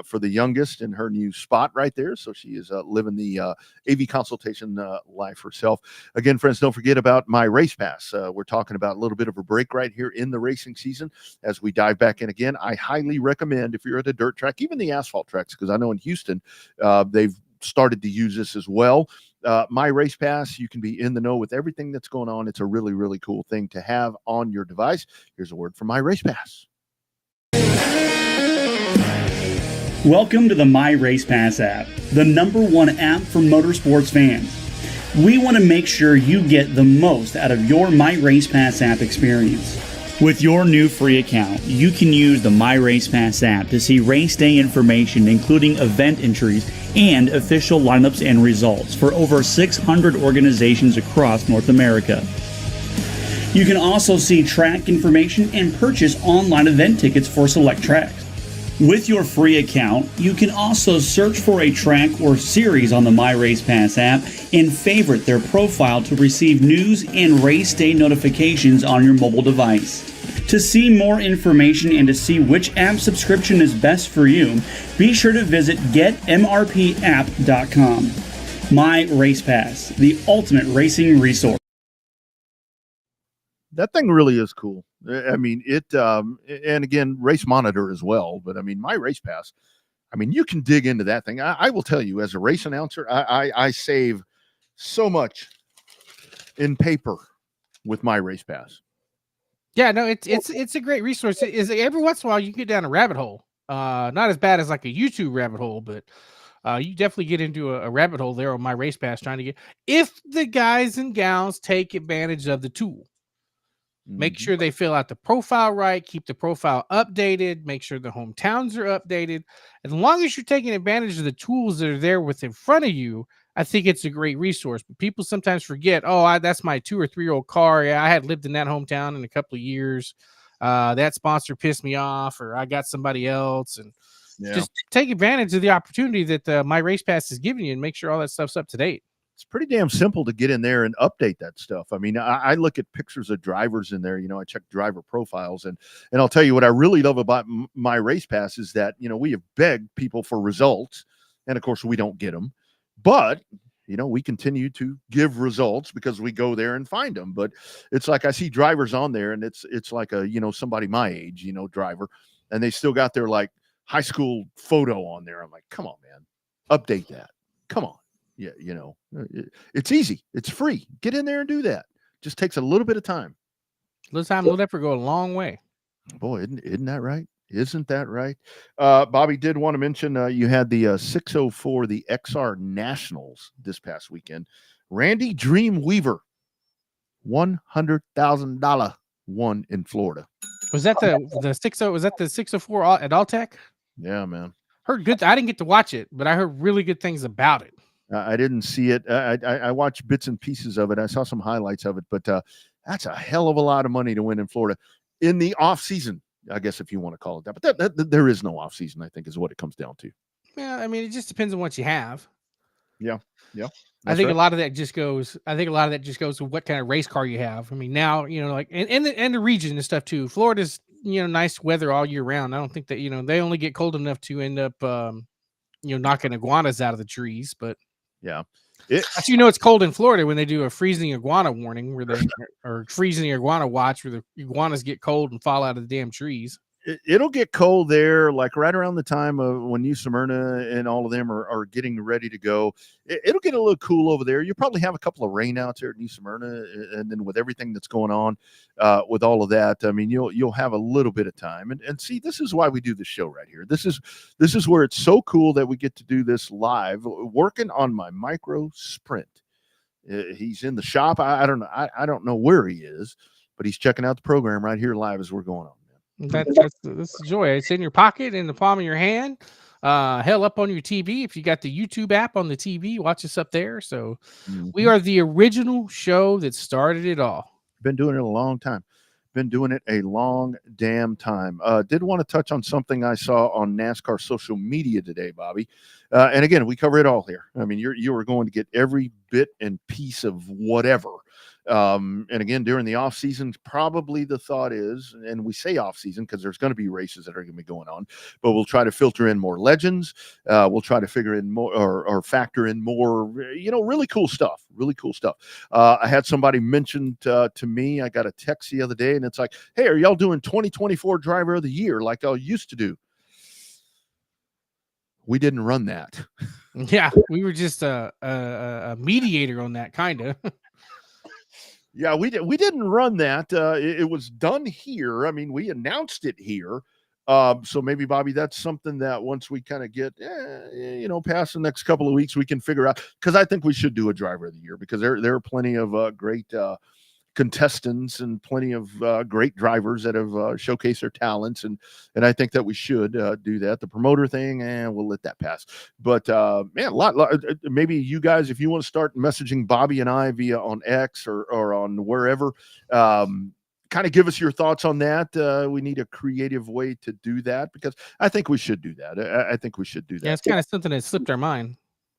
for the youngest in her new spot right there. So she is living the AV consultation life herself. Again, friends, don't forget about my race pass. We're talking about a little bit of a break right here in the racing season as we dive back in again. I highly recommend, if you're at a dirt track, even the asphalt tracks, because I know in Houston they've started to use this as well. My race pass, you can be in the know with everything that's going on. It's a really, really cool thing to have on your device. Here's a word from my race pass. Welcome to the My Race Pass app, the #1 app for motorsports fans. We want to make sure you get the most out of your MyRacePass app experience. With your new free account, you can use the MyRacePass app to see race day information, including event entries and official lineups and results for over 600 organizations across North America. You can also see track information and purchase online event tickets for select tracks. With your free account, you can also search for a track or series on the MyRacePass app and favorite their profile to receive news and race day notifications on your mobile device. To see more information and to see which app subscription is best for you, be sure to visit getmrpapp.com. MyRacePass, the ultimate racing resource. That thing really is cool. I mean, and again, Race Monitor as well. But I mean, MyRacePass, I mean, you can dig into that thing. I will tell you, as a race announcer, I save so much in paper with MyRacePass. Yeah, no, it's a great resource. Is every once in a while you get down a rabbit hole. Not as bad as like a YouTube rabbit hole, but you definitely get into a rabbit hole there on MyRacePass trying to get, if the guys and gals take advantage of the tool. Make sure they fill out the profile right, keep the profile updated, make sure the hometowns are updated. As long as you're taking advantage of the tools that are there within front of you, I think it's a great resource. But people sometimes forget, that's my 2 or 3 year old car. Yeah, I had lived in that hometown in a couple of years. That sponsor pissed me off, or I got somebody else. And just take advantage of the opportunity that MyRacePass is giving you and make sure all that stuff's up to date. It's pretty damn simple to get in there and update that stuff. I mean, I look at pictures of drivers in there. I check driver profiles, and I'll tell you what I really love about MyRacePass is that, we have begged people for results, and of course we don't get them, but we continue to give results because we go there and find them. But it's like I see drivers on there, and it's like a somebody my age, driver, and they still got their like high school photo on there. I'm like, come on, man, update that. Come on. Yeah, it's easy. It's free. Get in there and do that. Just takes a little bit of time. Little time, little effort go a long way. Boy, isn't that right? Isn't that right? Bobby did want to mention you had the 604, the XR Nationals this past weekend. Randy Dream Weaver, $100,000 won in Florida. Was that the 60? Was that the 604 at Alltech? Yeah, man. Heard good. I didn't get to watch it, but I heard really good things about it. I didn't see it. I watched bits and pieces of it. I saw some highlights of it, but that's a hell of a lot of money to win in Florida in the off season, I guess, if you want to call it that. But that there is no off season, I think, is what it comes down to. Yeah, I mean, it just depends on what you have. Yeah. I think a lot of that just goes. I think a lot of that just goes to what kind of race car you have. I mean, now like and the region and stuff too. Florida's nice weather all year round. I don't think that they only get cold enough to end up knocking iguanas out of the trees, but. Yeah. It's cold in Florida when they do a freezing iguana warning where they or freezing iguana watch where the iguanas get cold and fall out of the damn trees. It'll get cold there, like right around the time of when New Smyrna and all of them are getting ready to go. It'll get a little cool over there. You'll probably have a couple of rainouts here at New Smyrna, and then with everything that's going on with all of that, I mean, you'll have a little bit of time. And see, this is why we do this show right here. This is where it's so cool that we get to do this live, working on my micro sprint. He's in the shop. I don't know. I don't know where he is, but he's checking out the program right here live as we're going on. That's the joy. It's in your pocket, in the palm of your hand, hell up on your TV. If you got the YouTube app on the TV, watch us up there. So we are the original show that started it all. Been doing it a long time. Been doing it a long damn time. Did want to touch on something I saw on NASCAR social media today, Bobby. And again, we cover it all here. I mean, you are going to get every bit and piece of whatever. And again, during the off season, probably the thought is, and we say off season because there's going to be races that are going to be going on, but we'll try to filter in more legends. We'll try to figure in more or factor in more, really cool stuff. Really cool stuff. I had somebody mention to me, I got a text the other day, and it's like, hey, are y'all doing 2024 Driver of the Year like I used to do? We didn't run that. Yeah, we were just a mediator on that, kind of. Yeah, we didn't run that. It was done here. I mean, we announced it here, So maybe, Bobby, that's something that once we kind of get, past the next couple of weeks, we can figure out, because I think we should do a driver of the year, because there are plenty of great contestants and plenty of great drivers that have showcased their talents, and I think that we should do that. The promoter thing, we'll let that pass. But man, maybe you guys, if you want to start messaging Bobby and I via on X or on wherever, kind of give us your thoughts on that. We need a creative way to do that, because I think we should do that. I think we should do that. Yeah, it's kind of something that slipped our mind.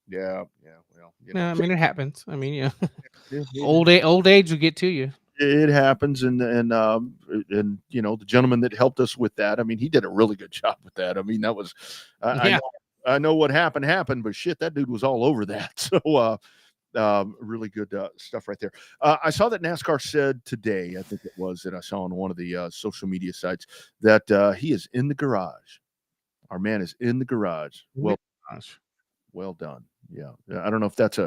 Yeah. Well, I mean, it happens. I mean, yeah, old age will get to you. it happens, and the gentleman that helped us with that, I mean, he did a really good job with that. I mean, that was I know what happened, but shit, that dude was all over that. So really good stuff right there. I saw that NASCAR said today, I think it was, that I saw on one of the social media sites, that he is in the garage. Our man is in the garage. Well done. Yeah. I don't know if that's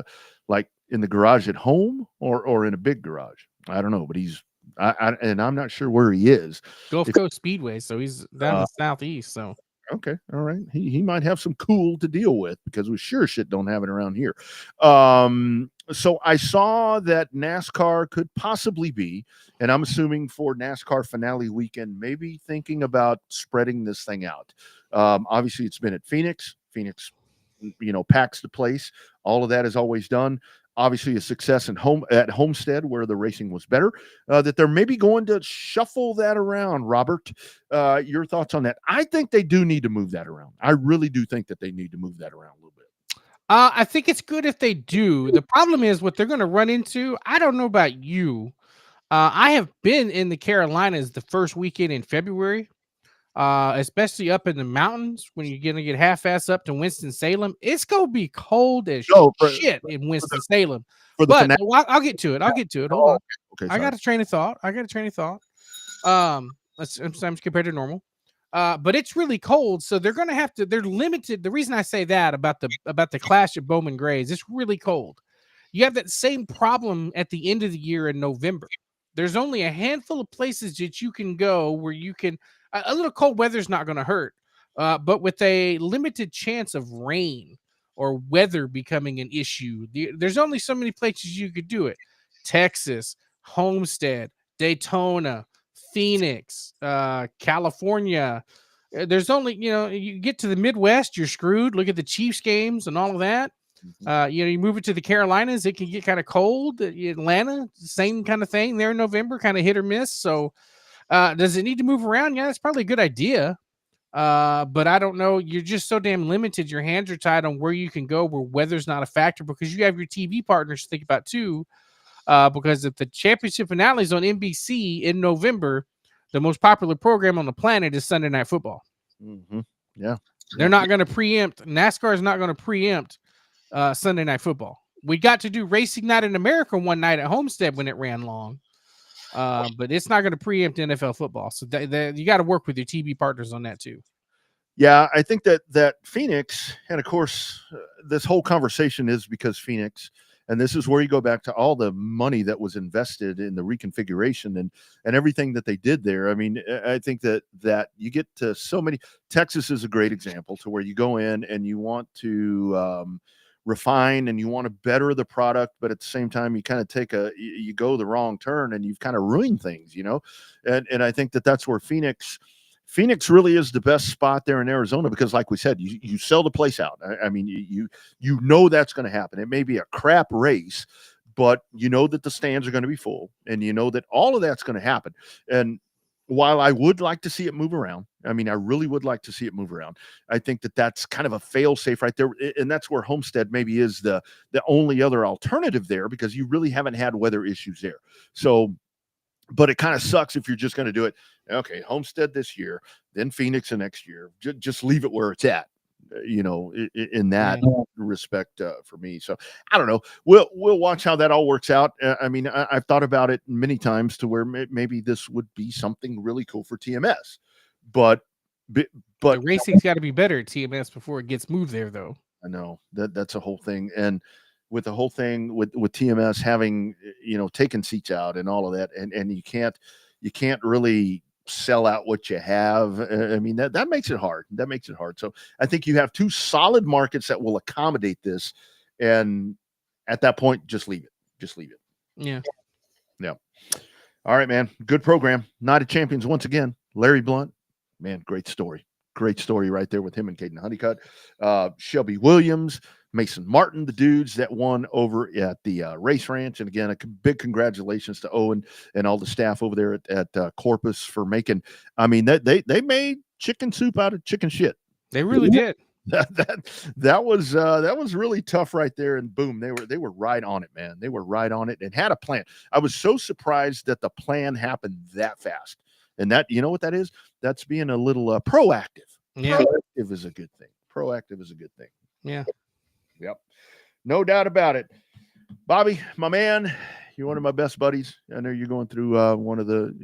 like in the garage at home or in a big garage. I don't know, but and I'm not sure where he is. Gulf Coast Speedway, so he's down in the southeast. So okay, all right. He might have some cool to deal with, because we sure shit don't have it around here. So I saw that NASCAR could possibly be, and I'm assuming for NASCAR finale weekend, maybe thinking about spreading this thing out. Obviously, it's been at Phoenix. Phoenix, packs the place. All of that is always done. Obviously, a success at Homestead, where the racing was better. That they're maybe going to shuffle that around. Robert, your thoughts on that? I think they do need to move that around. I really do think that they need to move that around a little bit. I think it's good if they do. The problem is what they're going to run into. I don't know about you. I have been in the Carolinas the first weekend in February. Especially up in the mountains when you're gonna get half-ass up to Winston-Salem. It's gonna be cold as shit in Winston-Salem. But I'll get to it. Hold on. Okay, I got a train of thought. Sometimes compared to normal. But it's really cold, so they're gonna have to. They're limited. The reason I say that about the clash at Bowman Grays, it's really cold. You have that same problem at the end of the year in November. There's only a handful of places that you can go where you can. A little cold weather is not going to hurt, but with a limited chance of rain or weather becoming an issue, there's only so many places you could do it. Texas, Homestead, Daytona, Phoenix, California. There's only, you get to the Midwest, you're screwed. Look at the Chiefs games and all of that. You move it to the Carolinas, it can get kind of cold. Atlanta, same kind of thing there in November, kind of hit or miss. So, does it need to move around? Yeah, that's probably a good idea. But I don't know. You're just so damn limited. Your hands are tied on where you can go where weather's not a factor, because you have your TV partners to think about too. Because if the championship finale is on NBC in November, the most popular program on the planet is Sunday Night Football. Mm-hmm. Yeah. They're not going to preempt. NASCAR is not going to preempt Sunday Night Football. We got to do Racing Night in America one night at Homestead when it ran long. But it's not going to preempt NFL football. So you got to work with your TV partners on that too. Yeah, I think that Phoenix, and of course, this whole conversation is because Phoenix, and this is where you go back to all the money that was invested in the reconfiguration and everything that they did there. I mean, I think that you get to so many. Texas is a great example to where you go in and you want to refine and you want to better the product, but at the same time you kind of you go the wrong turn and you've kind of ruined things, and I think that's where Phoenix really is the best spot there in Arizona, because like we said, you sell the place out. I mean, you know that's going to happen. It may be a crap race, but you know that the stands are going to be full, and you know that all of that's going to happen. And while I would like to see it move around, I mean, I really would like to see it move around. I think that's kind of a fail safe right there. And that's where Homestead maybe is the only other alternative there, because you really haven't had weather issues there. So, but it kind of sucks if you're just going to do it. Okay, Homestead this year, then Phoenix the next year. Just leave it where it's at, in that respect for me. So I don't know. We'll watch how that all works out. I mean, I've thought about it many times to where maybe this would be something really cool for TMS, but the racing's got to be better at TMS before it gets moved there, though. I know that's a whole thing. And with the whole thing with TMS having, taken seats out and all of that, and you can't really sell out what you have. I mean, that makes it hard. That makes it hard. So I think you have two solid markets that will accommodate this. And at that point, just leave it. Just leave it. Yeah. Yeah. All right, man. Good program. Night of Champions once again. Larry Blount, man, great story. Great story right there with him and Caden Honeycutt. Shelby Williams, Mason Martin, the dudes that won over at the race ranch. And again, a big congratulations to Owen and all the staff over there at Corpus for making. I mean, they made chicken soup out of chicken shit. They really did. That was really tough right there. And boom, they were right on it, man. They were right on it and had a plan. I was so surprised that the plan happened that fast. And that, you know what that is? That's being a little proactive. Yeah. Proactive is a good thing. Proactive is a good thing. Yeah. Yep. No doubt about it. Bobby, my man, you're one of my best buddies. I know you're going through one of the,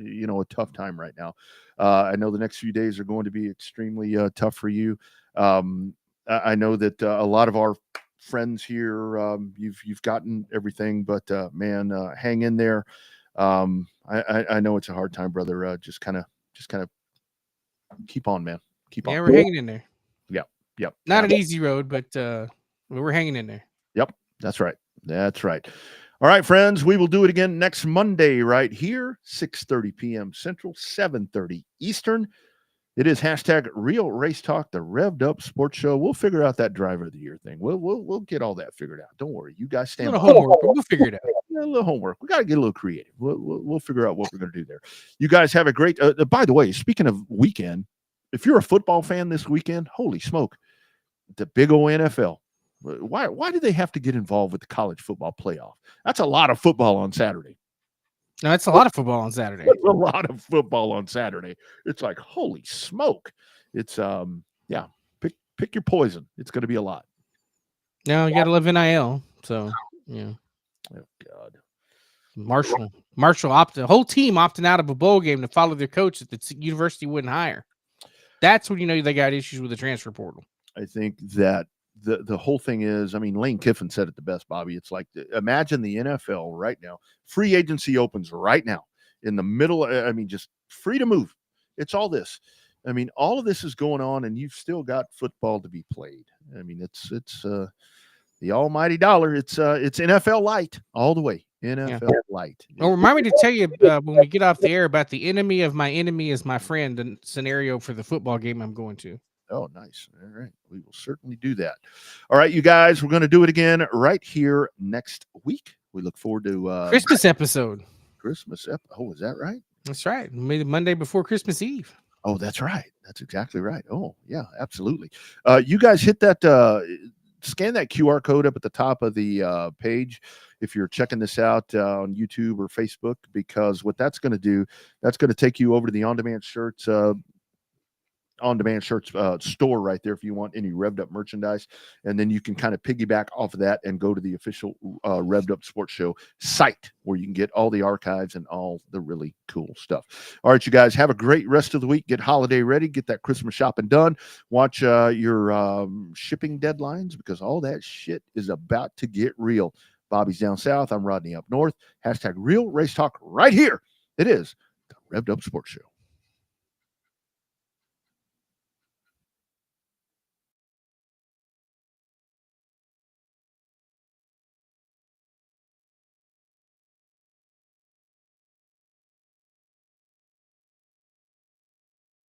a tough time right now. I know the next few days are going to be extremely tough for you. I know that a lot of our friends here, you've gotten everything, but man, hang in there. I know it's a hard time, brother. Just kind of keep on, man. Keep on. Yeah, we're hanging in there. Yep. Not an easy road, but we're hanging in there. Yep. That's right. That's right. All right, friends, we will do it again next Monday right here, 6:30 p.m. Central, 7:30 Eastern. It is hashtag Real Race Talk, the Revved Up Sports Show. We'll figure out that driver of the year thing. We'll get all that figured out. Don't worry. You guys stand a little homework, but we'll figure it out. A little homework. We got to get a little creative. We'll figure out what we're going to do there. You guys have a great. By the way, speaking of weekend, if you're a football fan this weekend, holy smoke, the big old NFL. Why do they have to get involved with the college football playoff? That's a lot of football on Saturday. No, it's a lot of football on Saturday. It's a lot of football on Saturday. It's like, holy smoke. It's pick your poison. It's going to be a lot. No, you got to live NIL. So, yeah. Oh God. Marshall the whole team opting out of a bowl game to follow their coach that the university wouldn't hire. That's when you know they got issues with the transfer portal. I think that the whole thing is, I mean, Lane Kiffin said it the best, Bobby. It's like, imagine the NFL right now. Free agency opens right now in the middle. I mean, just free to move. It's all this. I mean, all of this is going on, and you've still got football to be played. I mean, it's the almighty dollar. It's NFL light all the way. NFL light. Oh, remind me to tell you when we get off the air about the enemy of my enemy is my friend and scenario for the football game I'm going to. Oh, nice. All right. We will certainly do that. All right, you guys, we're going to do it again right here next week. We look forward to Christmas episode. Oh, is that right? That's right. Maybe Monday before Christmas Eve. Oh, that's right. That's exactly right. Oh, yeah, absolutely. You guys hit that, scan that QR code up at the top of the page if you're checking this out on YouTube or Facebook, because what that's going to do, that's going to take you over to the On-Demand Shirts store right there if you want any Revved Up merchandise, and then you can kind of piggyback off of that and go to the official Revved Up Sports Show site where you can get all the archives and all the really cool stuff. All right, you guys, have a great rest of the week. Get holiday ready, get that Christmas shopping done, watch your shipping deadlines, because all that shit is about to get real. Bobby's down south, I'm Rodney up north. Hashtag Real Race Talk right here. It is the Revved Up Sports Show.